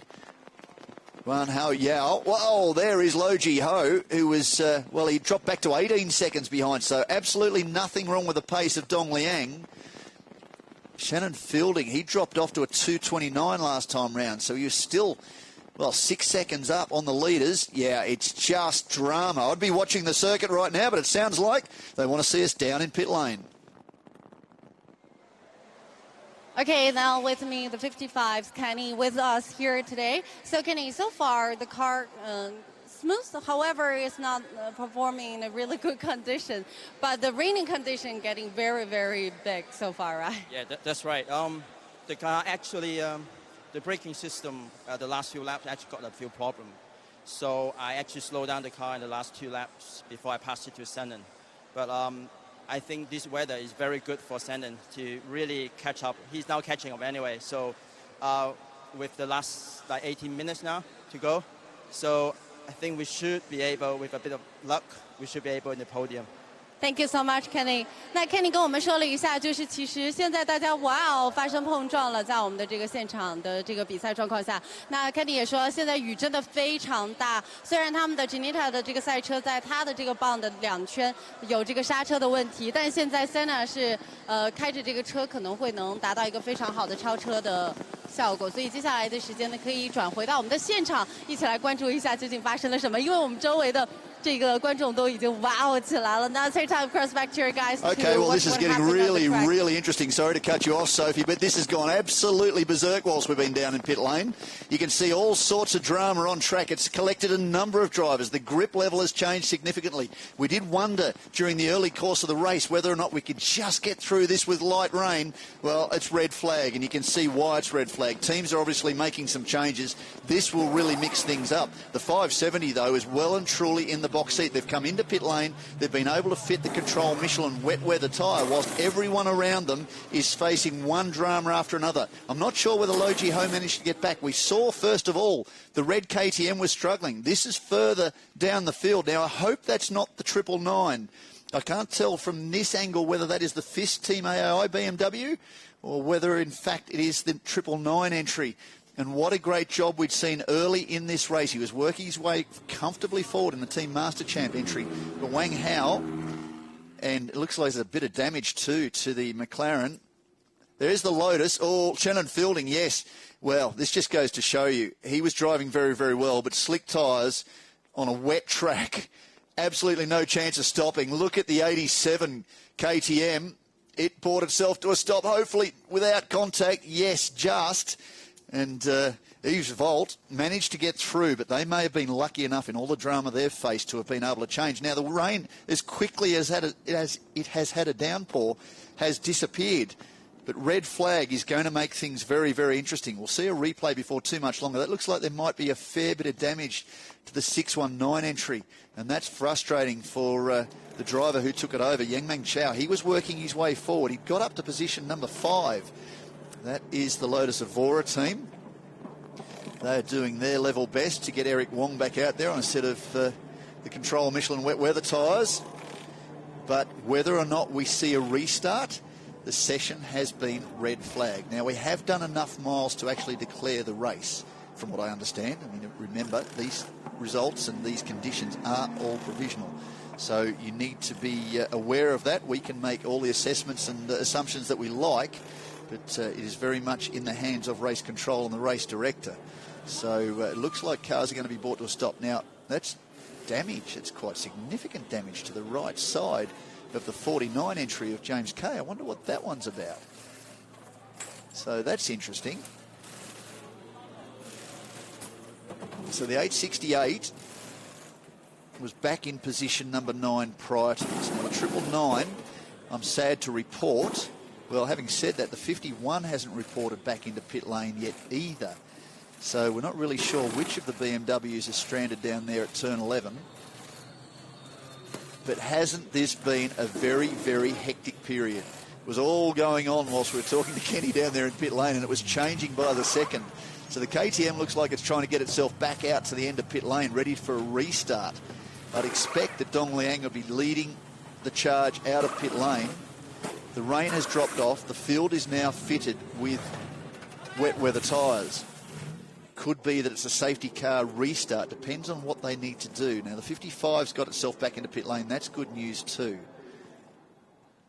Wan Hao Yao. Whoa, there is Lo Ji Ho, who was, he dropped back to 18 seconds behind, so absolutely nothing wrong with the pace of Dong Liang. Shannon Fielding, he dropped off to a 2:29 last time round, so he was still, 6 seconds up on the leaders. Yeah, it's just drama. I'd be watching the circuit right now, but it sounds like they want to see us down in pit lane. Okay, now with me, the 55s, Kenny, with us here today. So, Kenny, so far the car smooth, however, it's not performing in a really good condition. But the raining condition getting very, very big so far, right? Yeah, that's right. The car actually, the braking system, the last few laps actually got a few problems. So I actually slowed down the car in the last 2 laps before I passed it to Shannon. But I think this weather is very good for Shannon to really catch up. He's now catching up anyway. So with the last 18 minutes now to go, so I think we should be able, with a bit of luck, we should be able in the podium. Thank you so much, Kenny. 那 Kenny 跟我们说了一下，就是其实现在大家发生碰撞了，在我们的这个现场的这个比赛状况下，那 Kenny 也说现在雨真的非常大。虽然他们的 Genita 的这个赛车在他的这个棒的2圈有这个刹车的问题，但现在 Senna 是开着这个车可能会能达到一个非常好的超车的效果，所以接下来的时间呢，可以转回到我们的现场，一起来关注一下究竟发生了什么，因为我们周围的这个观众都已经起来了。Now take time, cross back to your guys. Okay, well, this is getting really interesting. Sorry to cut you off, Sophie, but this has gone absolutely berserk whilst we've been down in pit lane. You can see all sorts of drama on track. It's collected a number of drivers. The grip level has changed significantly. We did wonder during the early course of the race whether or not we could just get through this with light rain. Well, it's red flag, and you can see why it's red flag. Teams are obviously making some changes. This will really mix things up. The 570, though, is well and truly in the box seat. They've come into pit lane. They've been able to fit the control Michelin wet weather tyre whilst everyone around them is facing one drama after another. I'm not sure whether Lo Ji Ho managed to get back. We saw, first of all, the red KTM was struggling. This is further down the field. Now, I hope that's not the 999. I can't tell from this angle whether that is the FIS Team AAI BMW or whether, in fact, it is the 999 entry. And what a great job we'd seen early in this race. He was working his way comfortably forward in the Team Master Champ entry. But Wang Hao, and it looks like there's a bit of damage too to the McLaren. There is the Lotus. Oh, Shannon Fielding, yes. Well, this just goes to show you. He was driving very, very well, but slick tyres on a wet track, absolutely no chance of stopping. Look at the 87 KTM. It brought itself to a stop, hopefully without contact. Yes, just. And Yves Volt managed to get through, but they may have been lucky enough in all the drama they've faced to have been able to change. Now, the rain, as quickly as it has had a downpour, has disappeared. But red flag is going to make things very, very interesting. We'll see a replay before too much longer. That looks like there might be a fair bit of damage to the 619 entry, and that's frustrating for the driver who took it over, Yang Meng Chao. He was working his way forward. He got up to position number 5. That is the Lotus Evora team. They're doing their level best to get Eric Wong back out there on a set of the Control Michelin wet weather tyres. But whether or not we see a restart, the session has been red flag. Now, we have done enough miles to actually declare the race. from what I understand. I mean, remember, these results and these conditions are all provisional. So you need to be aware of that. We can make all the assessments and assumptions that we like, but it is very much in the hands of race control and the race director. So it looks like cars are going to be brought to a stop. Now, that's damage. It's quite significant damage to the right side of the 49 entry of James Kay. I wonder what that one's about. So that's interesting. So the 868 was back in position number 9 prior to this. Now the 999, I'm sad to report. Well, having said that, the 51 hasn't reported back into pit lane yet either. So we're not really sure which of the BMWs is stranded down there at turn 11. But hasn't this been a very, very hectic period? It was all going on whilst we were talking to Kenny down there in pit lane, and it was changing by the second. So the KTM looks like it's trying to get itself back out to the end of pit lane, ready for a restart. I'd expect that Dong Liang will be leading the charge out of pit lane. The rain has dropped off. The field is now fitted with wet weather tyres. Could be that it's a safety car restart. Depends on what they need to do. Now, the 55's got itself back into pit lane. That's good news too.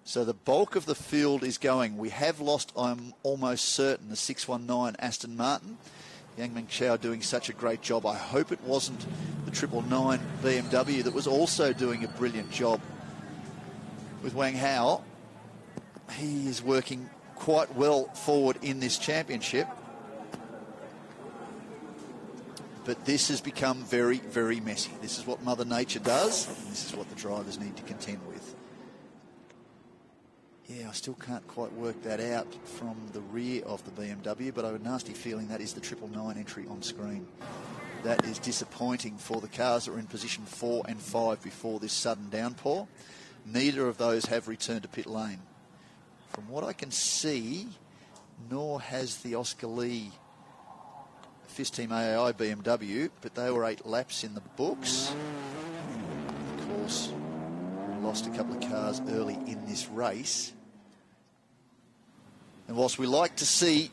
So the bulk of the field is going. We have lost, I'm almost certain, the 619 Aston Martin. Yang Meng Chao doing such a great job. I hope it wasn't the 999 BMW that was also doing a brilliant job with Wang Hao. He is working quite well forward in this championship. But this has become very, very messy. This is what Mother Nature does, and this is what the drivers need to contend with. Yeah, I still can't quite work that out from the rear of the BMW, but I have a nasty feeling that is the 999 entry on screen. That is disappointing for the cars that were in position 4 and 5 before this sudden downpour. Neither of those have returned to pit lane. From what I can see, nor has the Oscar Lee FIS Team AAI BMW, but they were 8 laps in the books. Of course, we lost a couple of cars early in this race. And whilst we like to see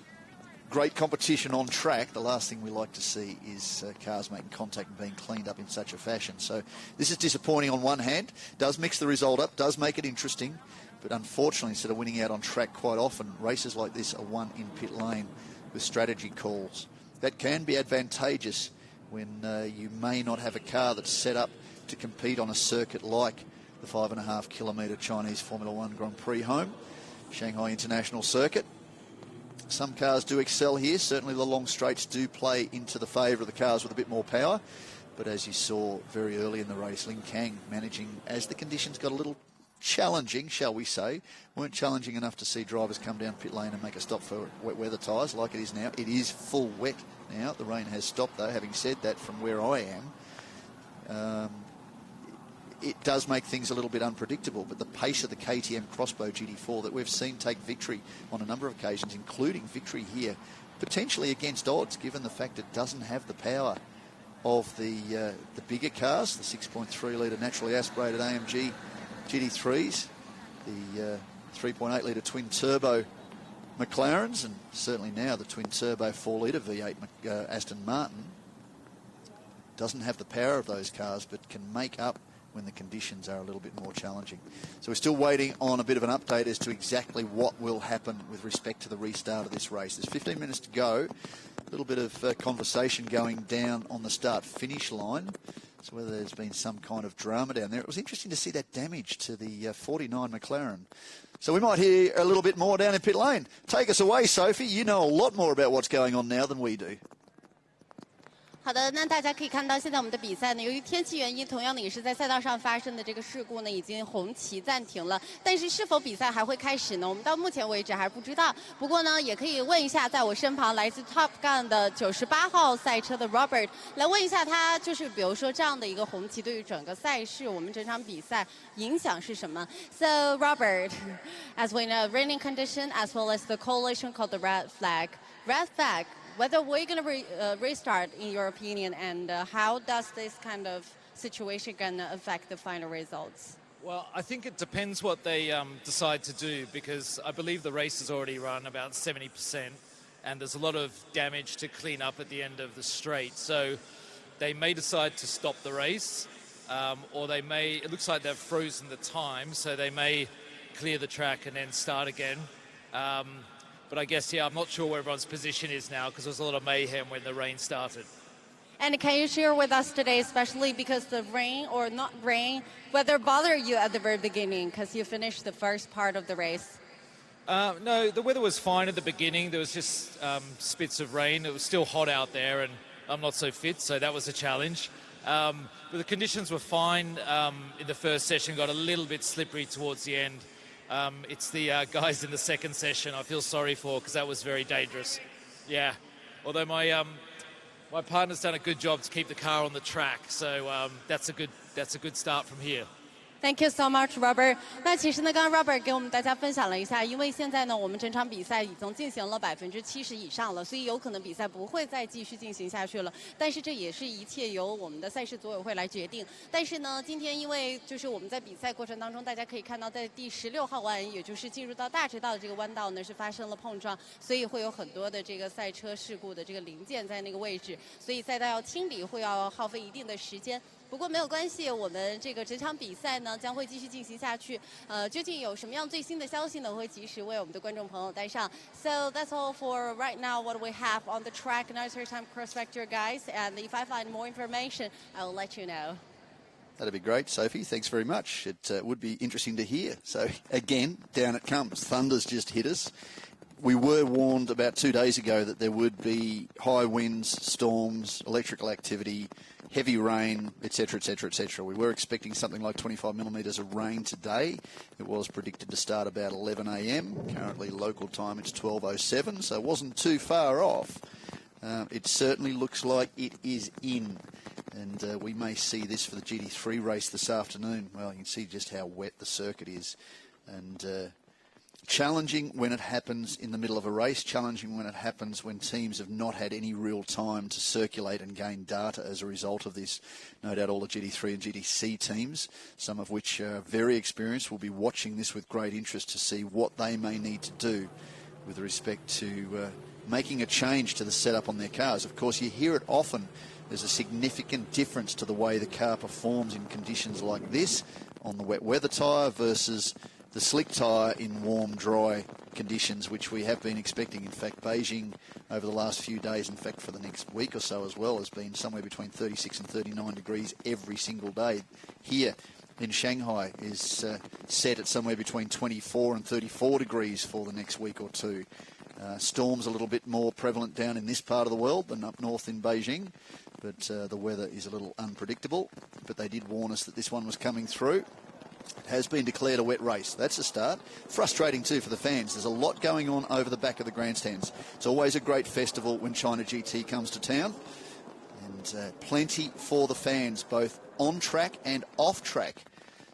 great competition on track, the last thing we like to see is cars making contact and being cleaned up in such a fashion. So this is disappointing on one hand, does mix the result up, does make it interesting, but unfortunately, instead of winning out on track quite often, races like this are won in pit lane with strategy calls. That can be advantageous when you may not have a car that's set up to compete on a circuit like the 5.5 kilometre Chinese Formula 1 Grand Prix home, Shanghai International Circuit. Some cars do excel here. Certainly the long straights do play into the favour of the cars with a bit more power. But as you saw very early in the race, Lin Kang managing, as the conditions got a little challenging, shall we say, weren't challenging enough to see drivers come down pit lane and make a stop for wet weather tyres like it is now. It is full wet now. The rain has stopped though. Having said that, from where I am, it does make things a little bit unpredictable, but the pace of the KTM Crossbow GT4 that we've seen take victory on a number of occasions, including victory here, potentially against odds, given the fact it doesn't have the power of the bigger cars, the 6.3 litre naturally aspirated AMG GT3s, the 3.8 litre twin turbo McLarens, and certainly now the twin turbo 4 litre V8 Aston Martin. Doesn't have the power of those cars, but can make up when the conditions are a little bit more challenging. So we're still waiting on a bit of an update as to exactly what will happen with respect to the restart of this race. There's 15 minutes to go. A little bit of conversation going down on the start-finish line. So whether there's been some kind of drama down there. It was interesting to see that damage to the 49 McLaren. So we might hear a little bit more down in pit lane. Take us away, Sophie. You know a lot more about what's going on now than we do. 好的，那大家可以看到，现在我们的比赛呢，由于天气原因，同样的也是在赛道上发生的这个事故呢，已经红旗暂停了。但是是否比赛还会开始呢？我们到目前为止还不知道。不过呢，也可以问一下在我身旁来自 Top Gun 的98号赛车的 Robert， 来问一下他，就是比如说这样的一个红旗对于整个赛事，我们整场比赛影响是什么 ？So Robert, as we know, raining condition as well as the coalition called the red flag. Whether we're going to restart, in your opinion, and how does this kind of situation going to affect the final results? Well, I think it depends what they decide to do, because I believe the race has already run about 70%, and there's a lot of damage to clean up at the end of the straight. So they may decide to stop the race, or they may, it looks like they've frozen the time, so they may clear the track and then start again. But I guess, yeah, I'm not sure where everyone's position is now because there was a lot of mayhem when the rain started. And can you share with us today, especially because the rain or not rain, whether bothered you at the very beginning because you finished the first part of the race? No, the weather was fine at the beginning. There was just spits of rain. It was still hot out there, and I'm not so fit, so that was a challenge. But the conditions were fine in the first session, got a little bit slippery towards the end. It's the guys in the second session I feel sorry for because that was very dangerous. Yeah, although my partner's done a good job to keep the car on the track, so that's a good start from here. Thank you so much, Robert. 那其实呢，刚刚 Robert 给我们大家分享了一下，因为现在呢，我们整场比赛已经进行了70%以上了，所以有可能比赛不会再继续进行下去了。但是这也是一切由我们的赛事组委会来决定。但是呢，今天因为就是我们在比赛过程当中，大家可以看到，在第16号弯，也就是进入到大直道的这个弯道呢，是发生了碰撞，所以会有很多的这个赛车事故的这个零件在那个位置，所以赛道要清理会要耗费一定的时间。不过没有关系，我们这个整场比赛呢将会继续进行下去。究竟有什么样最新的消息呢？我会及时为我们的观众朋友带上。So that's all for right now. What we have on the track. Now it's your time to cross-check your guys, and if I find more information, I will let you know. That'd be great, Sophie. Thanks very much. It would be interesting to hear. So again, down it comes. Thunder's just hit us. We were warned about 2 days ago that there would be high winds, storms, electrical activity, heavy rain, etc., etc., etc. We were expecting something like 25 millimetres of rain today. It was predicted to start about 11 a.m. Currently, local time, it's 12:07, so it wasn't too far off. It certainly looks like it is in, and we may see this for the GT3 race this afternoon. Well, you can see just how wet the circuit is, and challenging when it happens in the middle of a race, challenging when it happens when teams have not had any real time to circulate and gain data as a result of this. No doubt all the GT3 and GTC teams, some of which are very experienced, will be watching this with great interest to see what they may need to do with respect to making a change to the setup on their cars. Of course, you hear it often. There's a significant difference to the way the car performs in conditions like this on the wet weather tyre versus the slick tyre in warm, dry conditions, which we have been expecting. In fact, Beijing over the last few days, in fact for the next week or so as well, has been somewhere between 36 and 39 degrees every single day. Here in Shanghai is set at somewhere between 24 and 34 degrees for the next week or two. Storms a little bit more prevalent down in this part of the world than up north in Beijing, but the weather is a little unpredictable. But they did warn us that this one was coming through. It has been declared a wet race. That's a start. Frustrating too for the fans. There's a lot going on over the back of the grandstands. It's always a great festival when China GT comes to town, and plenty for the fans, both on track and off track.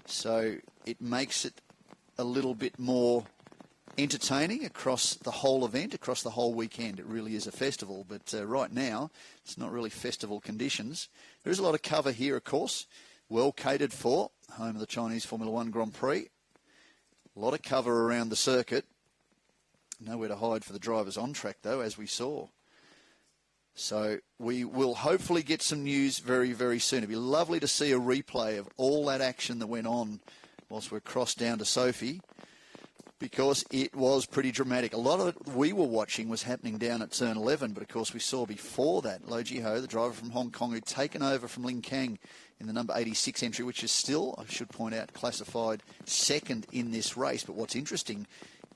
So it makes it a little bit more entertaining across the whole event, across the whole weekend. It really is a festival, but right now it's not really festival conditions. There is a lot of cover here, of course, well catered for, home of the Chinese Formula One Grand Prix. A lot of cover around the circuit. Nowhere to hide for the drivers on track, though, as we saw. So we will hopefully get some news very, very soon. It'd be lovely to see a replay of all that action that went on whilst we're crossed down to Sophie, because it was pretty dramatic. A lot of it we were watching was happening down at turn 11, but of course we saw before that Lo Jiho, the driver from Hong Kong, who'd taken over from Lin Kang in the number 86 entry, which is still, I should point out, classified second in this race. But what's interesting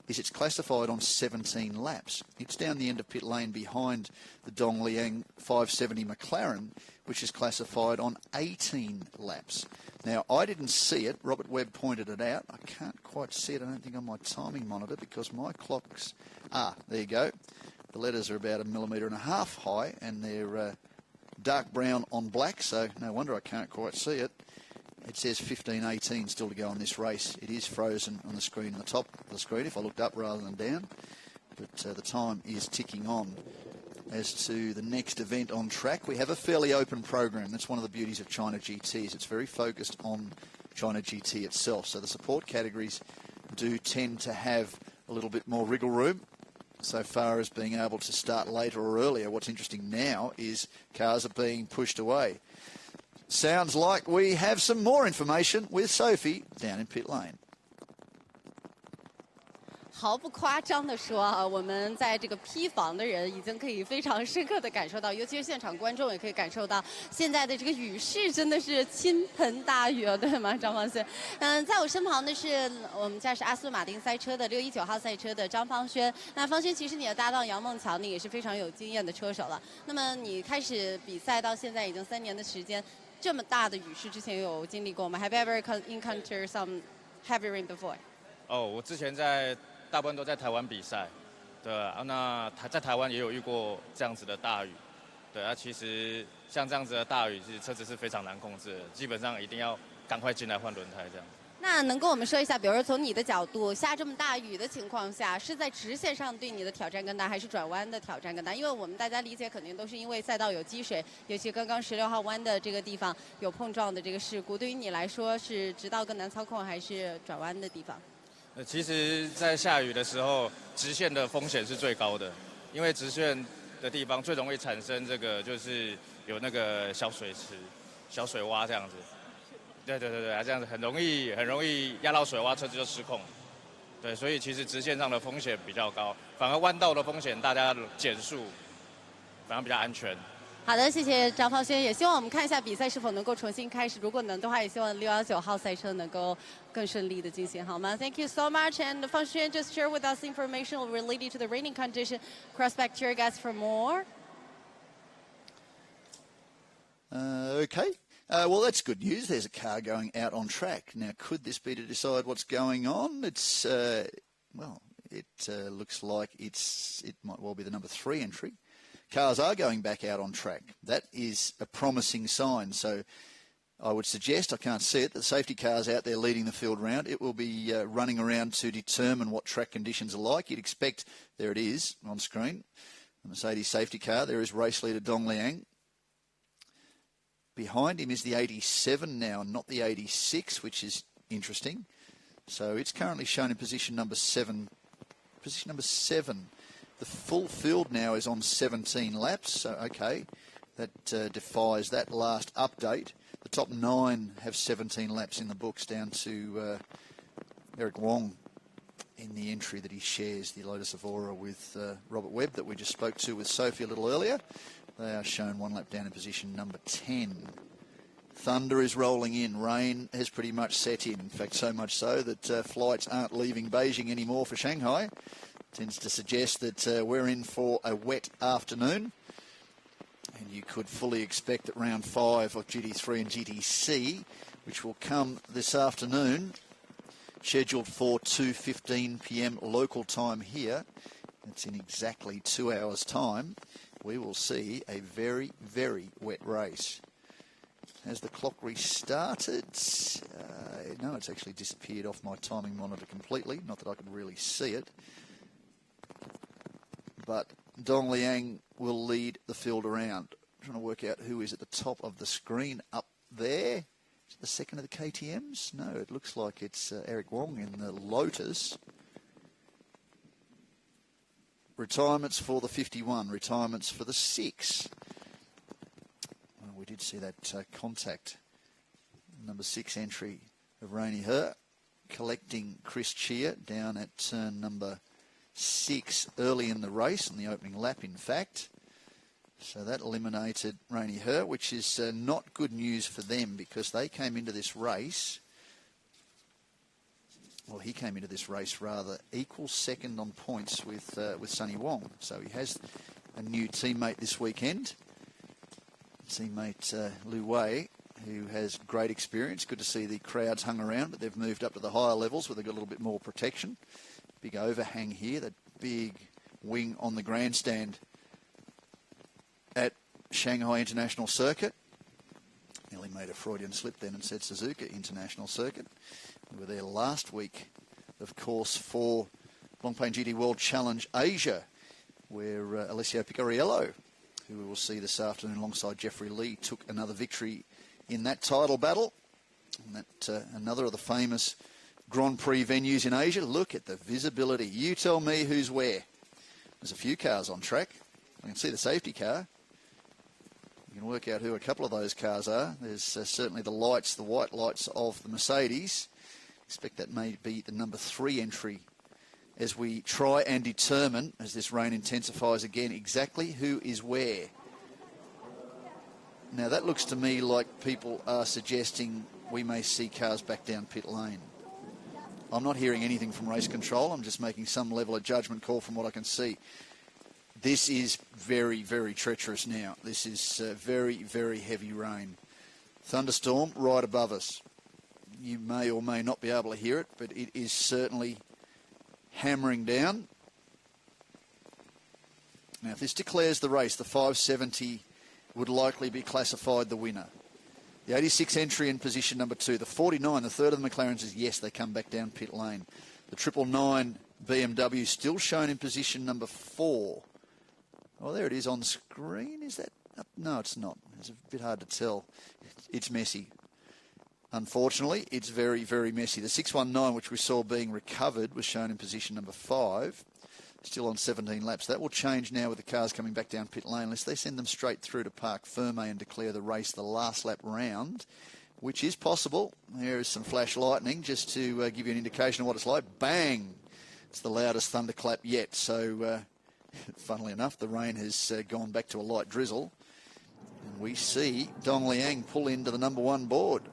is it's classified on 17 laps. It's down the end of pit lane behind the Dong Liang 570 McLaren, which is classified on 18 laps. Now, I didn't see it. Robert Webb pointed it out. I can't quite see it, I don't think, on my timing monitor because my clock's... there you go. The letters are about 1.5 millimetres high, and they're dark brown on black, so no wonder I can't quite see it. It says 15:18 still to go on this race. It is frozen on the screen, on the top of the screen, if I looked up rather than down. But the time is ticking on. As to the next event on track, we have a fairly open program. That's one of the beauties of China GTs. It's very focused on China GT itself. So the support categories do tend to have a little bit more wriggle room. so far as being able to start later or earlier. What's interesting now is cars are being pushed away. Sounds like we have some more information with Sophie down in pit lane. 毫不夸张的说啊，我们在这个批房的人已经可以非常深刻的感受到，尤其是现场观众也可以感受到，现在的这个雨势真的是倾盆大雨，对吗，张方轩？在我身旁的是我们驾驶阿斯顿马丁赛车的619号赛车的张方轩。那方轩，其实你的搭档杨梦乔呢也是非常有经验的车手了。那么你开始比赛到现在已经3年的时间，这么大的雨势之前有经历过吗 ？Have you ever encountered some heavy rain before？ 哦，我之前大部分都在台湾比赛，对啊，那在台湾也有遇过这样子的大雨，对啊，其实像这样子的大雨，其实车子是非常难控制的，基本上一定要赶快进来换轮胎这样。那能跟我们说一下，比如说从你的角度，下这么大雨的情况下，是在直线上对你的挑战更大，还是转弯的挑战更大？因为我们大家理解肯定都是因为赛道有积水，尤其刚刚16号弯的这个地方有碰撞的这个事故，对于你来说是直道更难操控，还是转弯的地方？其实，在下雨的时候，直线的风险是最高的，因为直线的地方最容易产生这个就是有那个小水池、小水洼这样子。对，这样子很容易压到水洼，车子就失控。对，所以其实直线上的风险比较高，反而弯道的风险大家减速，反而比较安全。好的，谢谢张方轩，也希望我们看一下比赛是否能够重新开始。如果能的话，也希望619号赛车能够更顺利的进行，好吗 ？Thank you so much. And Fang Xuan just share with us information related to the raining condition. Cross back to your guys for more. Okay. Well, that's good news. There's a car going out on track. Now, could this be to decide what's going on? It's, well, it looks like it might well be the number 3 entry. Cars are going back out on track. That is a promising sign. So I would suggest, I can't see it, the safety car's out there leading the field round. It will be running around to determine what track conditions are like. You'd expect, there it is on screen, the Mercedes safety car. There is race leader Dong Liang. Behind him is the 87 now, not the 86, which is interesting. So it's currently shown in position number 7. Position number 7. The full field now is on 17 laps, so okay, that defies that last update. The top 9 have 17 laps in the books, down to Eric Wong in the entry that he shares, the Lotus Evora with Robert Webb that we just spoke to with Sophie a little earlier. They are shown 1 lap down in position number 10. Thunder is rolling in. Rain has pretty much set in fact, so much so that flights aren't leaving Beijing anymore for Shanghai. Tends to suggest that we're in for a wet afternoon. And you could fully expect that round 5 of GT3 and GTC, which will come this afternoon, scheduled for 2:15 p.m. local time here. It's in exactly 2 hours' time. We will see a very, very wet race. Has the clock restarted? No, it's actually disappeared off my timing monitor completely. Not that I could really see it. But Dong Liang will lead the field around. I'm trying to work out who is at the top of the screen up there. Is it the second of the KTMs? No, it looks like it's Eric Wong in the Lotus. Retirements for the 51, retirements for the 6. Well, we did see that contact. Number 6 entry of Rainey Her, collecting Chris Chia down at turn number 6 early in the race, in the opening lap, in fact. So that eliminated Rainey Her, which is not good news for them because they came into this race. Well, he came into this race rather equal second on points with Sonny Wong. So he has a new teammate this weekend. Teammate Lu Wei, who has great experience. Good to see the crowds hung around, but they've moved up to the higher levels where they've got a little bit more protection. Big overhang here, that big wing on the grandstand at Shanghai International Circuit. Nearly made a Freudian slip then and said Suzuka International Circuit. We were there last week, of course, for Longpain GT World Challenge Asia, where Alessio Picariello, who we will see this afternoon alongside Jeffrey Lee, took another victory in that title battle. And that another of the famous Grand Prix venues in Asia. Look at the visibility. You tell me who's where. There's a few cars on track. I can see the safety car. You can work out who a couple of those cars are. There's certainly the lights, the white lights of the Mercedes. Expect that may be the number 3 entry as we try and determine, as this rain intensifies again, exactly who is where. Now that looks to me like people are suggesting we may see cars back down pit lane. I'm not hearing anything from race control. I'm just making some level of judgment call from what I can see. This is very, very treacherous now. This is very, very heavy rain. Thunderstorm right above us. You may or may not be able to hear it, but it is certainly hammering down. Now, if this declares the race, the 570 would likely be classified the winner. The 86 entry in position number 2. The 49, the third of the McLarens, is yes, they come back down pit lane. The 999 BMW still shown in position number 4. Oh, there it is on screen. Is that up? No, it's not. It's a bit hard to tell. It's messy. Unfortunately, it's very, very messy. The 619, which we saw being recovered, was shown in position number 5. Still on 17 laps. That will change now with the cars coming back down pit lane, unless they send them straight through to Parc Ferme and declare the race the last lap round, which is possible. There is some flash lightning just to give you an indication of what it's like. Bang! It's the loudest thunderclap yet. So, funnily enough, the rain has gone back to a light drizzle. And we see Dong Liang pull into the number 1 board.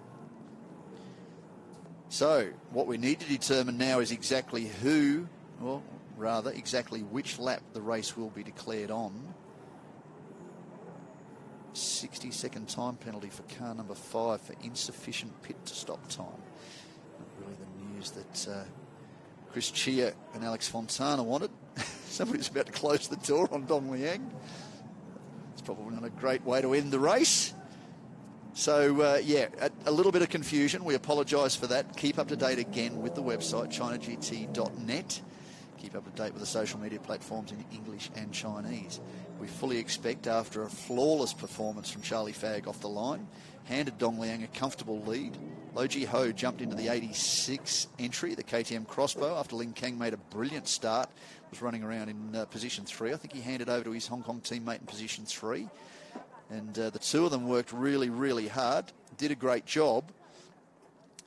So, what we need to determine now is exactly who, well, rather exactly which lap the race will be declared on. 60-second time penalty for car number 5 for insufficient pit to stop time. Not really the news that Chris Chia and Alex Fontana wanted. Somebody's about to close the door on Dong Liang. It's probably not a great way to end the race. So, yeah, a little bit of confusion. We apologise for that. Keep up to date again with the website, ChinaGT.net. Keep up to date with the social media platforms in English and Chinese. We fully expect, after a flawless performance from Charlie Fagg off the line, handed Dong Liang a comfortable lead. Lo Ji Ho jumped into the 86 entry, the KTM Crossbow, after Ling Kang made a brilliant start, was running around in position 3. I think he handed over to his Hong Kong teammate in position 3. And the two of them worked really, really hard, did a great job.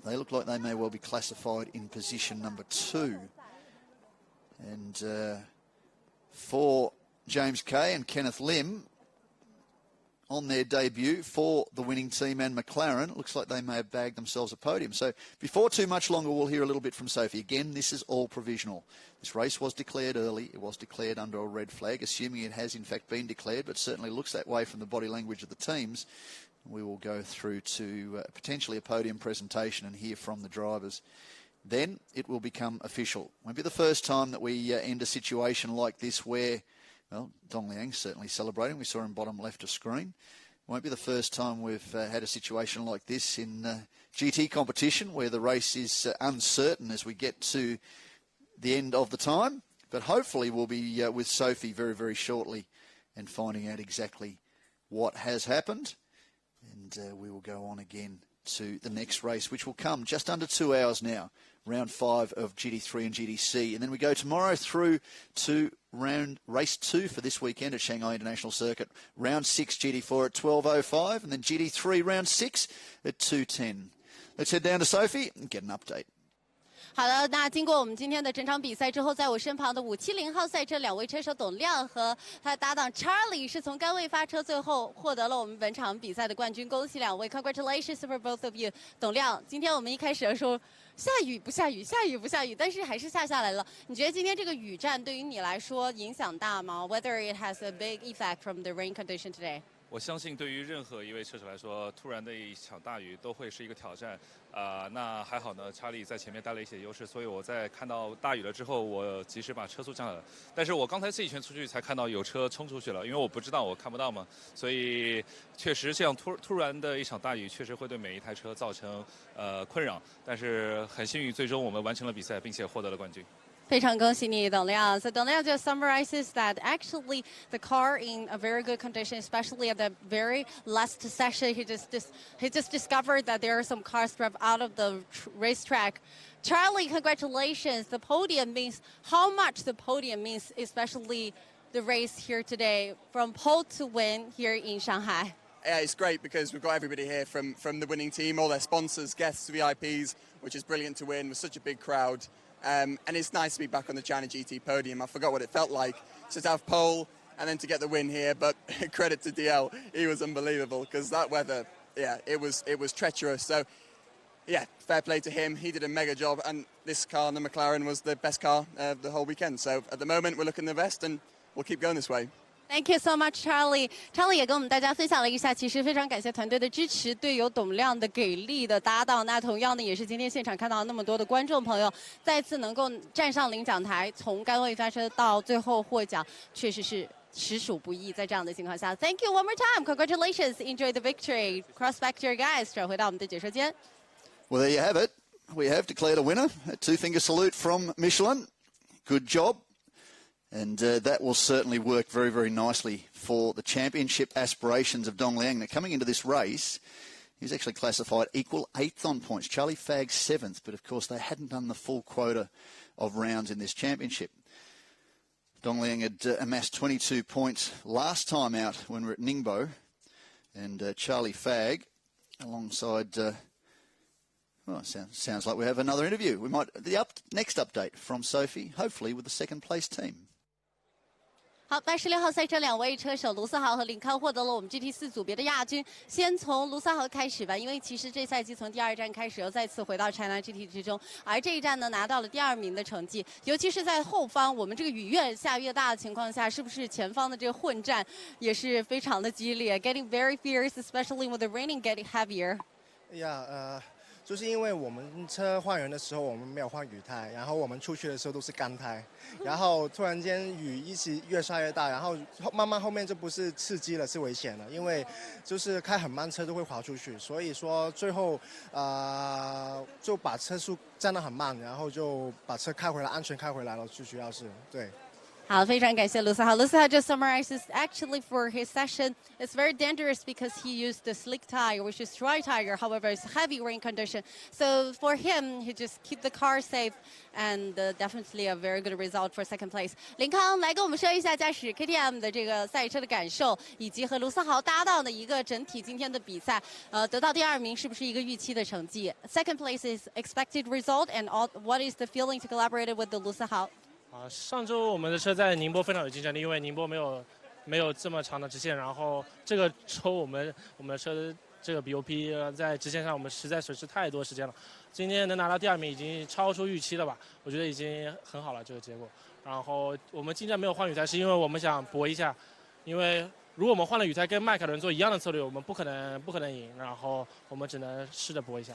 They look like they may well be classified in position number 2. And for James Kay and Kenneth Lim, on their debut for the winning team and McLaren, it looks like they may have bagged themselves a podium. So before too much longer, we'll hear a little bit from Sophie. Again, this is all provisional. This race was declared early. It was declared under a red flag, assuming it has in fact been declared, but certainly looks that way from the body language of the teams. We will go through to potentially a podium presentation and hear from the drivers. Then it will become official. Won't be the first time that we end a situation like this where, well, Dong Liang's certainly celebrating. We saw him bottom left of screen. Won't be the first time we've had a situation like this in GT competition where the race is uncertain as we get to the end of the time. But hopefully we'll be with Sophie very, very shortly and finding out exactly what has happened. And we will go on again to the next race, which will come just under 2 hours now. Round 5 of GT3 and GTC. And then we go tomorrow through to race 2 for this weekend at Shanghai International Circuit. Round 6 GT4 at 12:05 and then GT3 round 6 at 2:10. Let's head down to Sophie and get an update. 好的，那经过我们今天的整场比赛之后，在我身旁的570号赛车2位车手董亮和他的搭档 Charlie 是从杆位发车，最后获得了我们本场比赛的冠军。恭喜2位 ，Congratulations for both of you。董亮，今天我们一开始的时候下雨不下雨，下雨不下雨，但是还是下下来了。你觉得今天这个雨战对于你来说影响大吗 ？Whether it has a big effect from the rain condition today？ 我相信对于任何一位车手来说，突然的一场大雨都会是一个挑战。那还好呢，查理在前面带了一些优势，所以我在看到大雨了之后，我及时把车速降了。但是我刚才这一圈出去才看到有车冲出去了，因为我不知道，我看不到嘛，所以确实这样突然的一场大雨，确实会对每一台车造成困扰。但是很幸运，最终我们完成了比赛，并且获得了冠军。 非常恭喜你，董亮。So 董亮 just summarizes that actually the car in a very good condition, especially at the very last session. He just discovered that there are some cars drive out of the racetrack. Charlie, congratulations. The podium means how much the podium means, especially the race here today, from pole to win here in Shanghai? Yeah, it's great because we've got everybody here from the winning team, all their sponsors, guests, VIPs, which is brilliant to win with such a big crowd. And it's nice to be back on the China GT podium. I forgot what it felt like to have pole and then to get the win here. But credit to DL, he was unbelievable because that weather, yeah, it was treacherous. So, yeah, fair play to him. He did a mega job. And this car, the McLaren, was the best car the whole weekend. So at the moment, we're looking the best and we'll keep going this way. Thank you so much, Charlie. Charlie 也跟我们大家分享了一下，其实非常感谢团队的支持，队友董亮的给力的搭档。那同样呢，也是今天现场看到那么多的观众朋友，再次能够站上领奖台，从杆位发车到最后获奖，确实是实属不易。在这样的情况下 ，Thank you one more time, congratulations, enjoy the victory. Cross back to your guys， 转回到我们的解说间。Well, there you have it. We have declared a winner. A two-finger salute from Michelin. Good job. And that will certainly work very, very nicely for the championship aspirations of Dong Liang. Now, coming into this race, he's actually classified equal 8th on points. Charlie Fagg 7th, but of course they hadn't done the full quota of rounds in this championship. Dong Liang had amassed 22 points last time out when we were at Ningbo. And Charlie Fagg alongside... well, sounds like we have another interview. We might next update from Sophie, hopefully with the second place team. 好，86号赛车两位车手卢思豪和林康获得了我们 GT4 组别的亚军。先从卢思豪开始吧，因为其实这赛季从第2站开始又再次回到 China GT 之中，而这一站呢拿到了第2名的成绩。尤其是在后方，我们这个雨越下越大的情况下，是不是前方的这个混战也是非常的激烈 ，getting very fierce, especially with the raining getting heavier. Yeah, 就是因为我们车换人的时候，我们没有换雨胎，然后我们出去的时候都是干胎，然后突然间雨一直越下越大，然后慢慢后面就不是刺激了，是危险了，因为就是开很慢车都会滑出去，所以说最后就把车速降得很慢，然后就把车开回来，安全开回来了，最主要是对。好，非常感谢卢思豪。卢思豪 just summarizes actually for his session, it's very dangerous because he used the slick tire, which is dry tire. However, it's heavy rain condition. So for him, he just keep the car safe and definitely a very good result for second place. 林康来跟我们说一下驾驶 KTM 的这个赛车的感受，以及和卢思豪搭档的一个整体今天的比赛。得到第2名是不是一个预期的成绩 ？Second place is expected result, and what is the feeling to collaborate with the 卢思豪？上周我们的车在宁波非常有竞争力，因为宁波没有这么长的直线，然后这个周我们的车这个 BOP 在直线上我们实在损失太多时间了。今天能拿到第2名已经超出预期了吧？我觉得已经很好了这个结果。然后我们进站没有换雨胎，是因为我们想搏一下，因为如果我们换了雨胎跟迈凯伦做一样的策略，我们不可能赢，然后我们只能试着搏一下。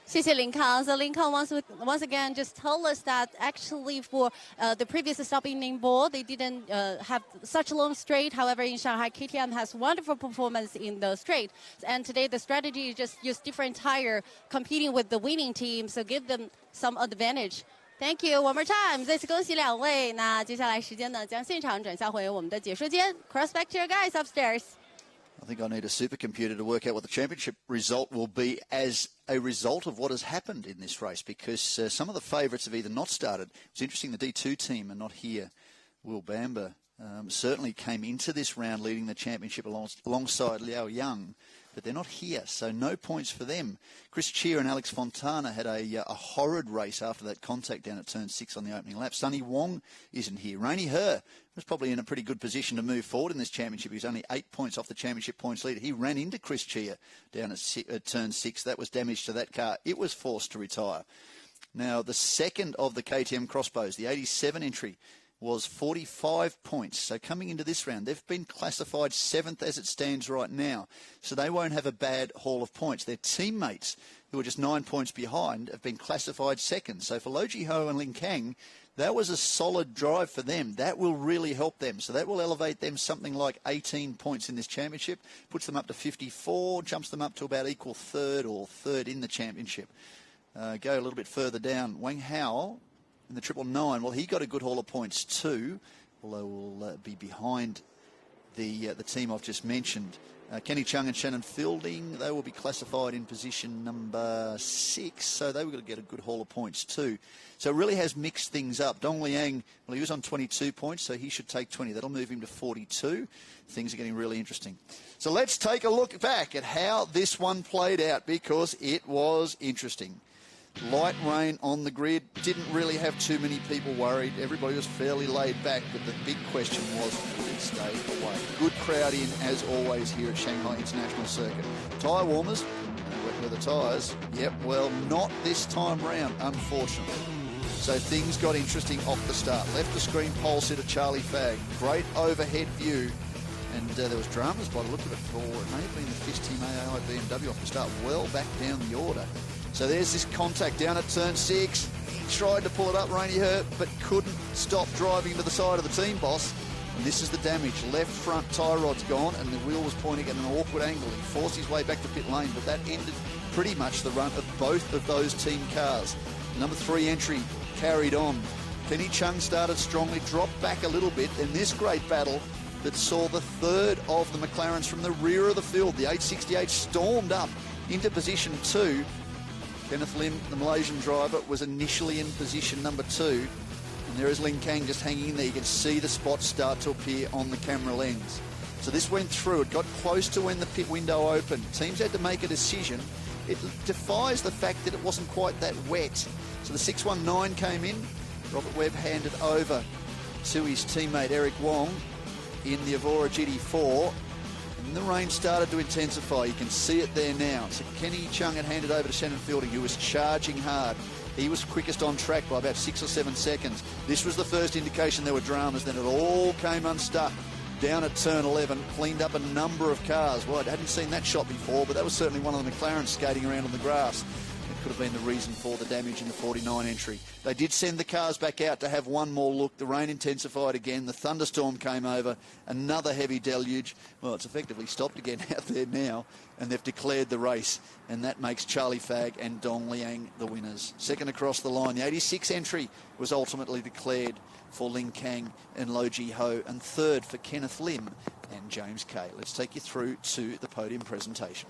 谢谢林康。So Linkan once again just told us that actually for the previous stop in Ningbo, they didn't have such a long straight. However, in Shanghai, KTM has wonderful performance in the straight. And today the strategy is just use different tire competing with the winning team, so give them some advantage. Thank you one more time. 再次恭喜两位。那接下来时间呢，将现场转向回我们的解说间。Cross back to your guys upstairs. I think I need a supercomputer to work out what the championship result will be as a result of what has happened in this race, because some of the favourites have either not started. It's interesting the D2 team are not here. Will Bamba certainly came into this round leading the championship alongside Liao Yang, but they're not here, so no points for them. Chris Cheer and Alex Fontana had a horrid race after that contact down at turn 6 on the opening lap. Sonny Wong isn't here. Rainey Her was probably in a pretty good position to move forward in this championship. He was only 8 points off the championship points leader. He ran into Chris Cheer down at turn 6. That was damage to that car. It was forced to retire. Now, the second of the KTM crossbows, the 87 entry, was 45 points. So coming into this round, they've been classified 7th as it stands right now. So they won't have a bad haul of points. Their teammates, who are just 9 points behind, have been classified 2nd. So for Lo Jiho and Lin Kang, that was a solid drive for them. That will really help them. So that will elevate them something like 18 points in this championship, puts them up to 54, jumps them up to about equal 3rd or 3rd in the championship. Go a little bit further down. Wang Hao in the 999, well, he got a good haul of points too, although will be behind the team I've just mentioned. Kenny Chung and Shannon Fielding, they will be classified in position number 6, so they were going to get a good haul of points too. So it really has mixed things up. Dong Liang, well, he was on 22 points, so he should take 20. That'll move him to 42. Things are getting really interesting. So let's take a look back at how this one played out, because it was interesting. Light rain on the grid, didn't really have too many people worried. Everybody was fairly laid back, but the big question was, would it stay away? Good crowd in, as always, here at Shanghai International Circuit. Tyre warmers, wet weather tyres, yep, well, not this time round, unfortunately. So things got interesting off the start. Left the screen pole sitter Charlie Fagg, great overhead view. And there was dramas by the look of it for, it may have been the FIS Team AI BMW off the start, well back down the order. So there's this contact down at turn 6. He tried to pull it up, Rainey Hurt, but couldn't stop driving to the side of the team boss. And this is the damage. Left front tyre rod's gone, and the wheel was pointing at an awkward angle. He forced his way back to pit lane, but that ended pretty much the run of both of those team cars. Number 3 entry carried on. Kenny Chung started strongly, dropped back a little bit, and this great battle that saw the third of the McLarens from the rear of the field. The 868 stormed up into position 2. Kenneth Lim, the Malaysian driver, was initially in position number 2. And there is Lin Kang just hanging in there. You can see the spots start to appear on the camera lens. So this went through. It got close to when the pit window opened. Teams had to make a decision. It defies the fact that it wasn't quite that wet. So the 619 came in. Robert Webb handed over to his teammate Eric Wong in the Evora GT4. And the rain started to intensify. You can see it there now. So Kenny Chung had handed over to Shannon Fielding, who was charging hard. He was quickest on track by about 6 or 7 seconds. This was the first indication there were dramas. Then it all came unstuck down at turn 11, cleaned up a number of cars. Well, I hadn't seen that shot before, but that was certainly one of the McLarens skating around on the grass. It could have been the reason for the damage in the 49 entry. They did send the cars back out to have one more look. The rain intensified again. The thunderstorm came over. Another heavy deluge. Well, it's effectively stopped again out there now, and they've declared the race, and that makes Charlie Fagg and Dong Liang the winners. Second across the line. The 86 entry was ultimately declared for Lin Kang and Lo Ji Ho, and third for Kenneth Lim and James Kay. Let's take you through to the podium presentation.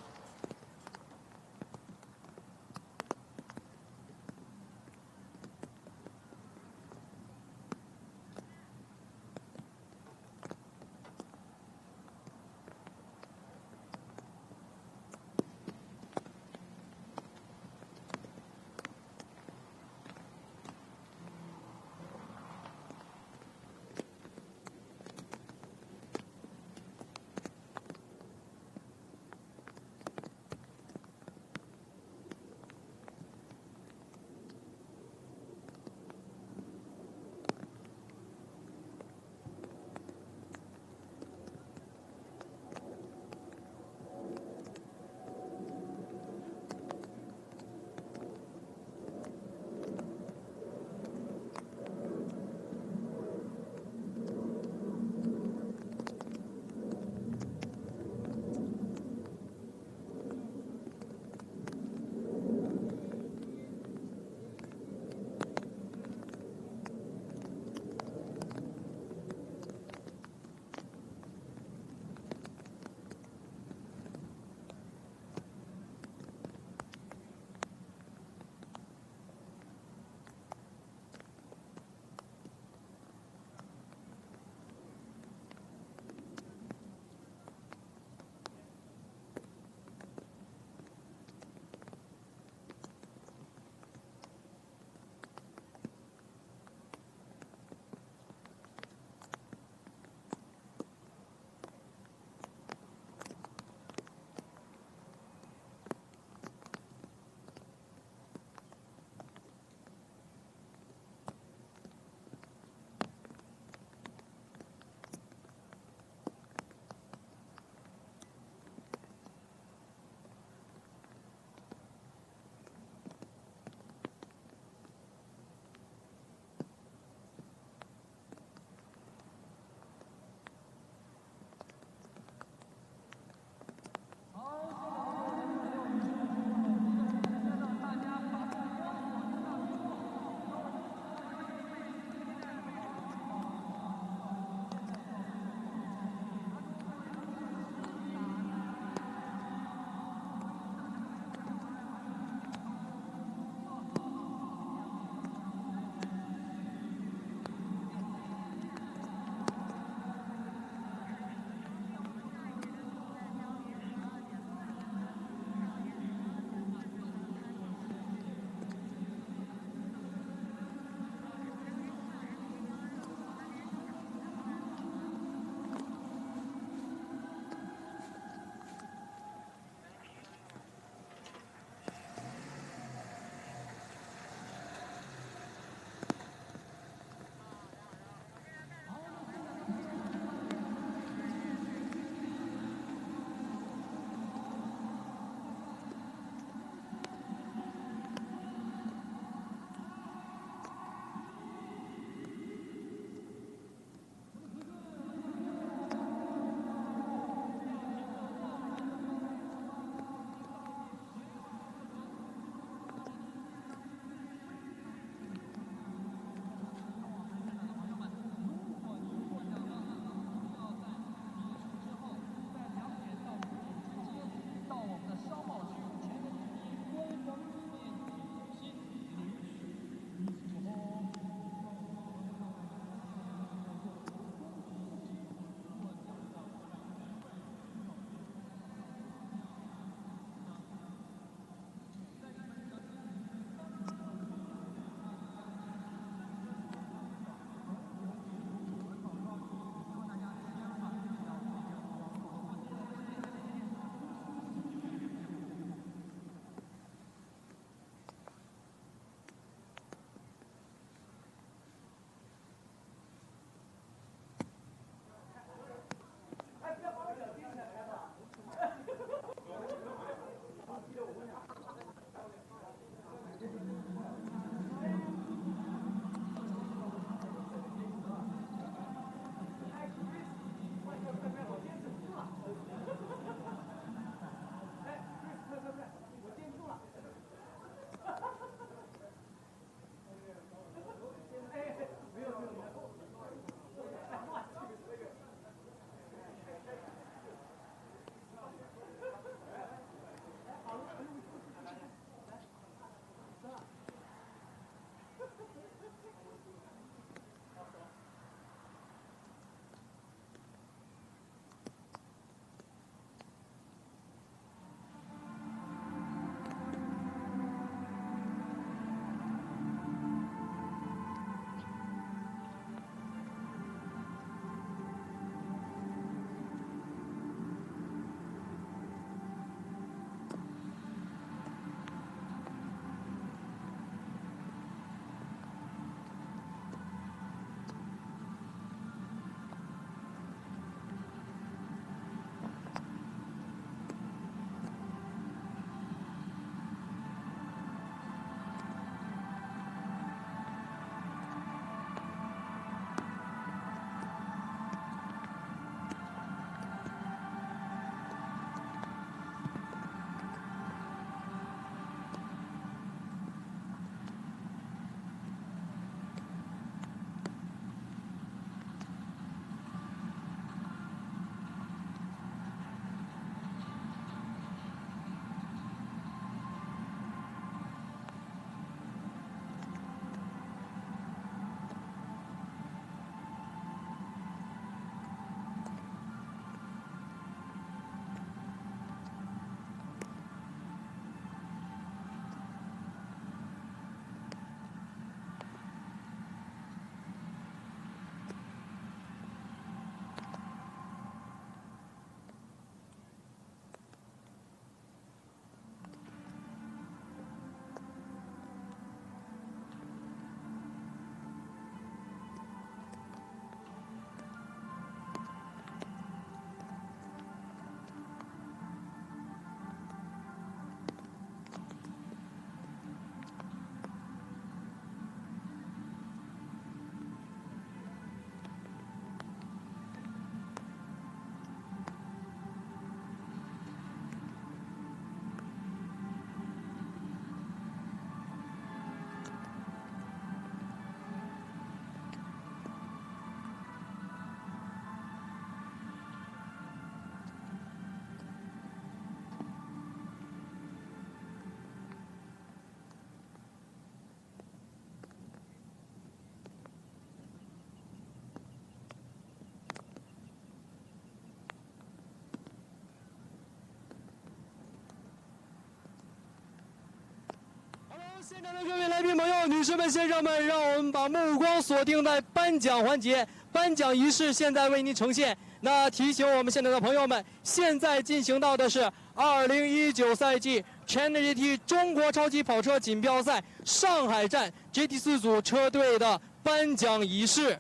现场的各位来宾朋友、女士们、先生们，让我们把目光锁定在颁奖环节。颁奖仪式现在为您呈现。那提醒我们现场的朋友们，现在进行到的是2019赛季 China GT 中国超级跑车锦标赛上海站 GT4 组车队的颁奖仪式。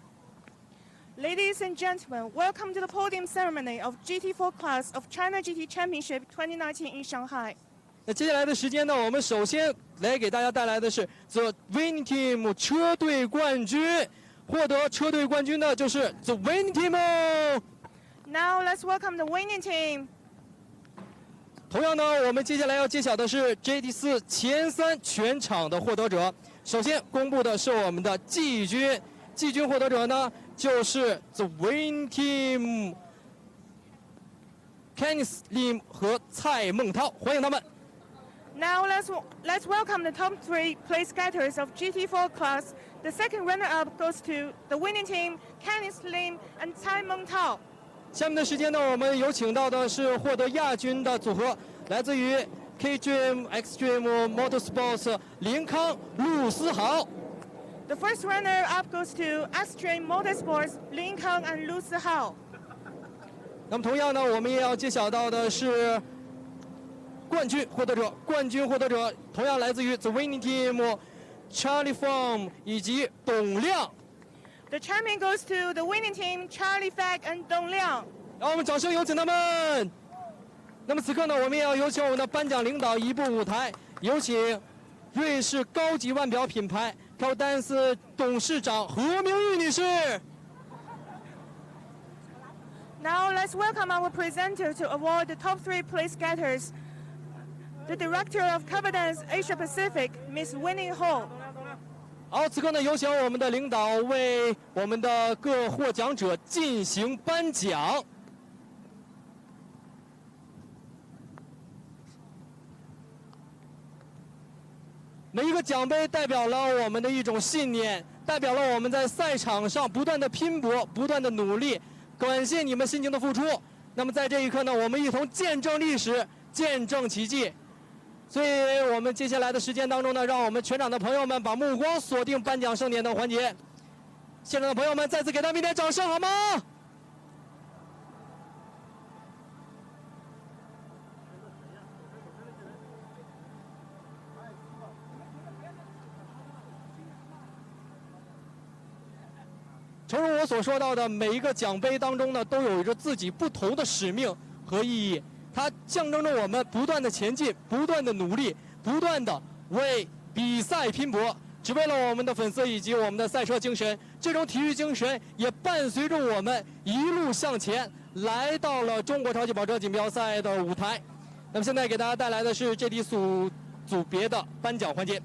Ladies and gentlemen, welcome to the podium ceremony of GT4 Class of China GT Championship 2019 in Shanghai. 那接下来的时间呢，我们首先来给大家带来的是 The Winning Team 车队冠军，获得车队冠军的就是 The Winning Team。Now let's welcome the winning team. 同样呢，我们接下来要揭晓的是 GT4 前3全场的获得者。首先公布的是我们的季军，季军获得者呢就是 The Winning Team Kenneth Lim 和蔡梦涛，欢迎他们。Now let's welcome the top 3 place getters of GT4 Class. The second runner-up goes to the winning team, Kenneth Lim and Cai Mengtao. 下面的时间呢，我们有请到的是获得亚军的组合，来自于 K-Dream Extreme Motorsports 林康、陆思豪。The first runner-up goes to Extreme Motorsports, Lin Kang and Lu Sihao. 那么同样呢，我们也要揭晓到的是冠军获得者，冠军获得者同样来自于 The Winning Team Charlie Fong 以及董亮。The champion goes to the winning team, Charlie Fag and Dong Liang. 让我们掌声有请他们。那么此刻呢，我们也要有请我们的颁奖领导移步舞台，有请瑞士高级腕表品牌 Cadence 董事长何明玉女士。Now let's welcome our presenter to award the top 3 place getters. The director of Cadence Asia Pacific, Miss Winnie Ho. 好，此刻呢，有请我们的领导为我们的各获奖者进行颁奖。每一个奖杯代表了我们的一种信念，代表了我们在赛场上不断的拼搏、不断的努力。感谢你们辛勤的付出。那么在这一刻呢，我们一同见证历史，见证奇迹。所以我们接下来的时间当中呢，让我们全场的朋友们把目光锁定颁奖盛典的环节。现场的朋友们，再次给他们一点掌声好吗？诚如我所说到的，每一个奖杯当中呢，都有着自己不同的使命和意义。它象征着我们不断的前进，不断的努力，不断的为比赛拼搏，只为了我们的粉丝以及我们的赛车精神。这种体育精神也伴随着我们一路向前，来到了中国超级跑车锦标赛的舞台。那么现在给大家带来的是GT组别的颁奖环节，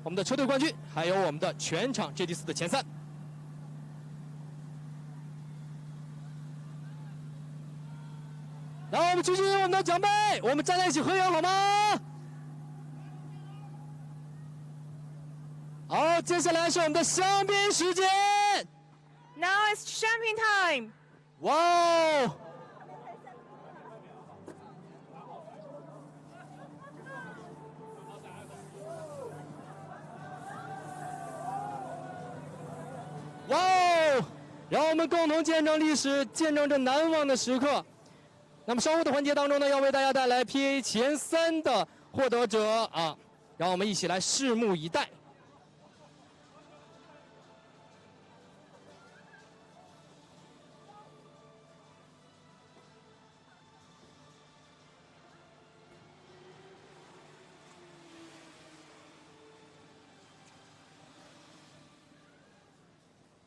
我们的车队冠军，还有我们的全场GT4的前3。然后我们举起我们的奖杯，我们站在一起合影好吗？好，接下来是我们的香槟时间。Now it's champagne time. 哇哦！哇哦！让我们共同见证历史，见证这难忘的时刻。那么稍后的环节当中呢，要为大家带来 PA 前3的获得者啊，让我们一起来拭目以待。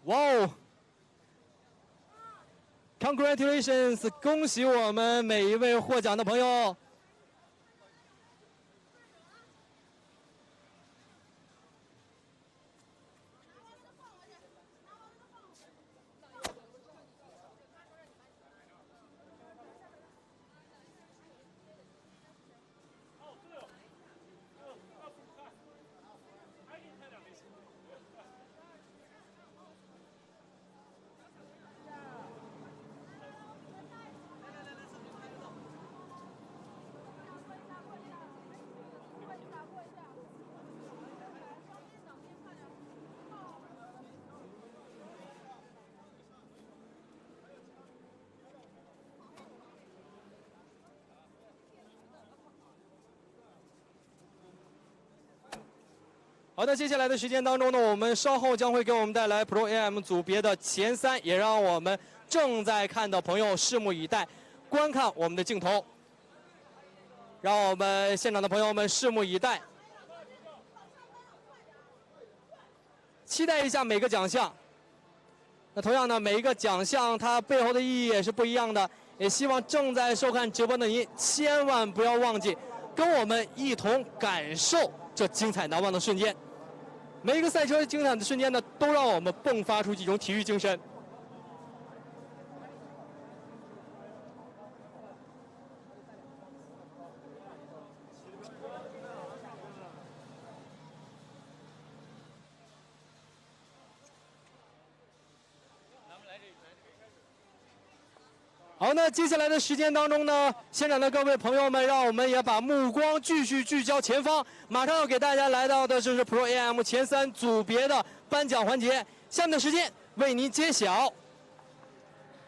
哇哦！ Congratulations！ 恭喜我们每一位获奖的朋友。好的，接下来的时间当中呢，我们稍后将会给我们带来 Pro AM 组别的前3，也让我们正在看的朋友拭目以待，观看我们的镜头，让我们现场的朋友们拭目以待，期待一下每个奖项。那同样呢，每一个奖项它背后的意义也是不一样的，也希望正在收看直播的您千万不要忘记，跟我们一同感受这精彩难忘的瞬间。每一个赛车精彩的瞬间呢，都让我们迸发出一种体育精神。好，那接下来的时间当中呢，现场的各位朋友们，让我们也把目光继续聚焦前方，马上要给大家来到的就是 Pro AM 前3组别的颁奖环节，下面的时间为您揭晓。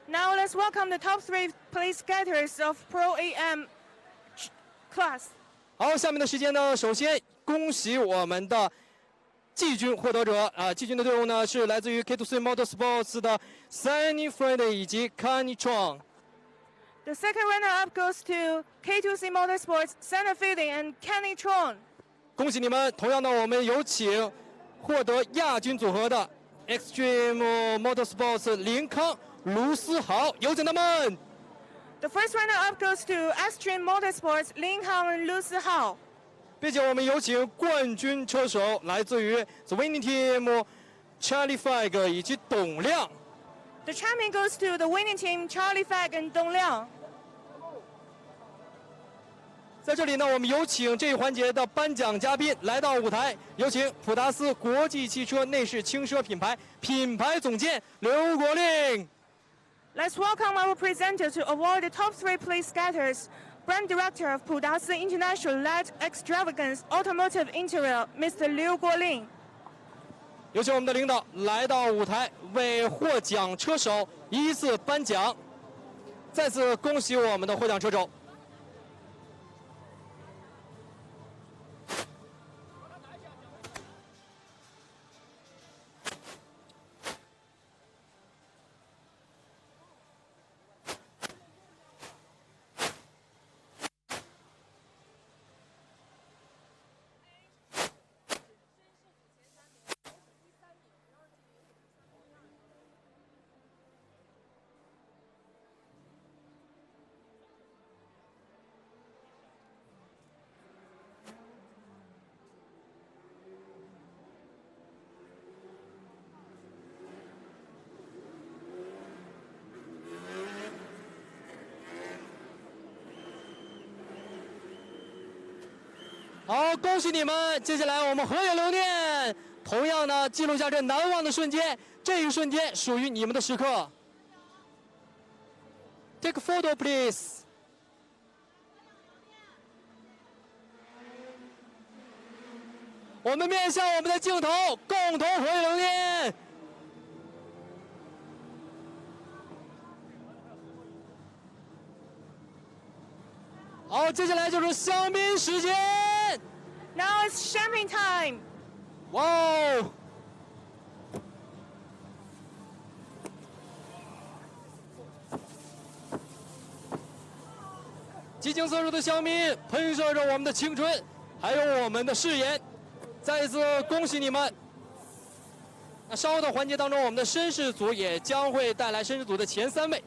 Now let's welcome the top 3 place getters of Pro AM class. 好，下面的时间呢，首先恭喜我们的季军获得者季军的队伍呢是来自于 GTC Motorsports 的 Sunny Friday 以及 Kanye Chong。The second runner-up goes to K2C Motorsports, Shanghai and Kenny Tron. 恭喜你们！同样的，我们有请获得亚军组合的 Extreme Motorsports 林康、卢思豪，有请他们。The first runner-up goes to Extreme Motorsports, Lin Hao and Lu Sihao. 并且我们有请冠军车手来自于 The Winning Team Charlie Fag 以及董亮。The champion goes to the winning team Charlie Fag and Dong Liang. 在这里呢，我们有请这一环节的颁奖嘉宾来到舞台，有请普达斯国际汽车内饰轻奢品牌总监刘国令。Let's welcome our presenter to award the top 3 place getters, Brand Director of Pudasi International Light Extravagance Automotive Interior, Mr. Liu Guolin. 有请我们的领导来到舞台，为获奖车手依次颁奖。再次恭喜我们的获奖车手。好，恭喜你们！接下来我们合影留念，同样呢，记录下这难忘的瞬间。这一瞬间属于你们的时刻。Take a photo, please. 我们面向我们的镜头，共同合影留念。好，接下来就是香槟时间。Now it's champagne time. 哇哦！激情射出的香槟喷射着我们的青春，还有我们的誓言。再一次恭喜你们！那稍后的环节当中，我们的绅士组也将会带来绅士组的前3位。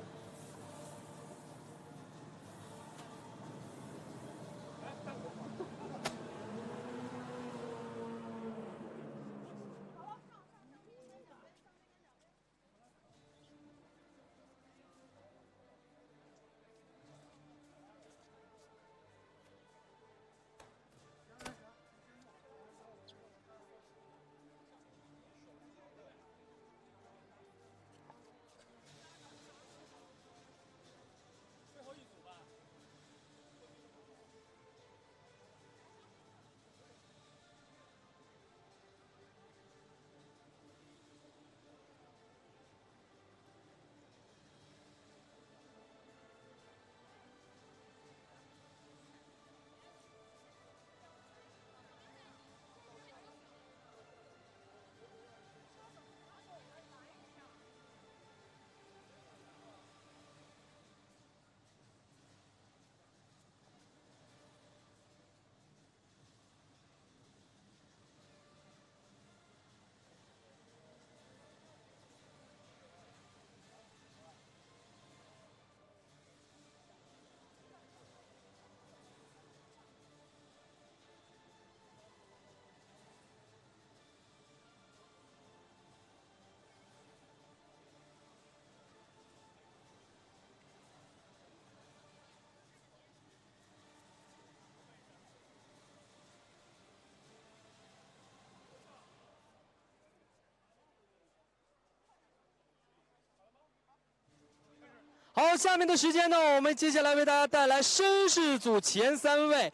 好，下面的时间呢，我们接下来为大家带来绅士组前3位。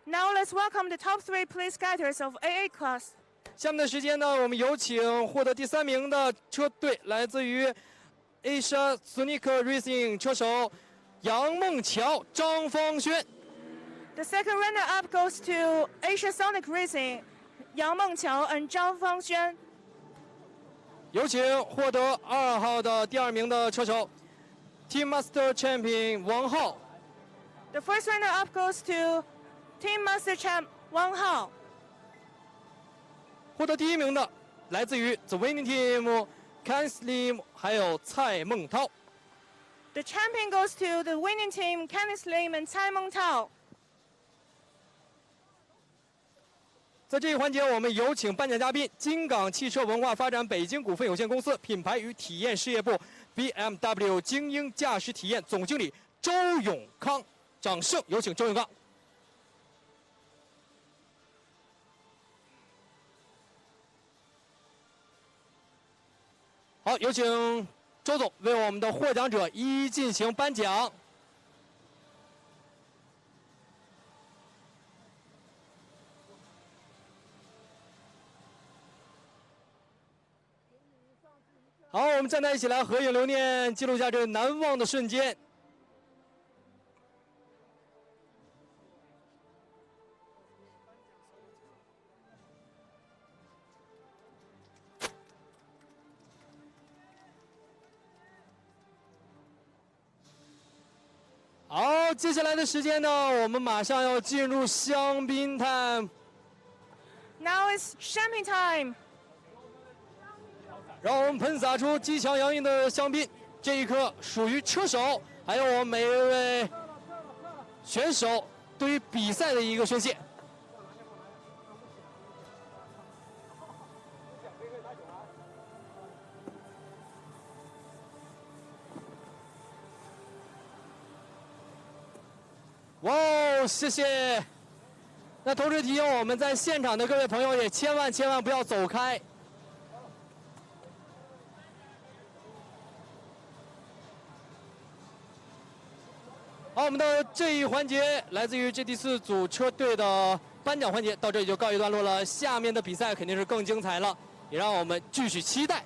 Now let's welcome the top 3 police skaters of AA class. 下面的时间呢，我们有请获得第3名的车队，来自于 Asia Sonic Racing 车手杨梦桥、张方轩。The second runner-up goes to Asia Sonic Racing, Yang Mengqiao and Zhang Fangxuan. 有请获得2号的第2名的车手 Team Master Champion 王浩。The first runner-up goes to Team Master Champ Wang Hao. 获得第1名的来自于 The Winning Team Ken Slim 还有蔡梦涛。The champion goes to the winning team Kenneth Lim and Cai Mengtao. 在这一环节，我们有请颁奖嘉宾金港汽车文化发展北京股份有限公司品牌与体验事业部 BMW 精英驾驶体验总经理周永康，掌声有请周永康。好，有请周总为我们的获奖者一一进行颁奖。好，我们站在一起来合影留念，记录下这难忘的瞬间。好，接下来的时间呢，我们马上要进入香槟 time。 Now it's champagne time. 让我们喷洒出激强洋溢的香槟，这一刻属于车手，还有我们每一位选手对于比赛的一个宣泄。哇哦，谢谢！那同时提醒我们在现场的各位朋友也千万不要走开。好，我们的这一环节来自于 GT4 组车队的颁奖环节到这里就告一段落了，下面的比赛肯定是更精彩了，也让我们继续期待。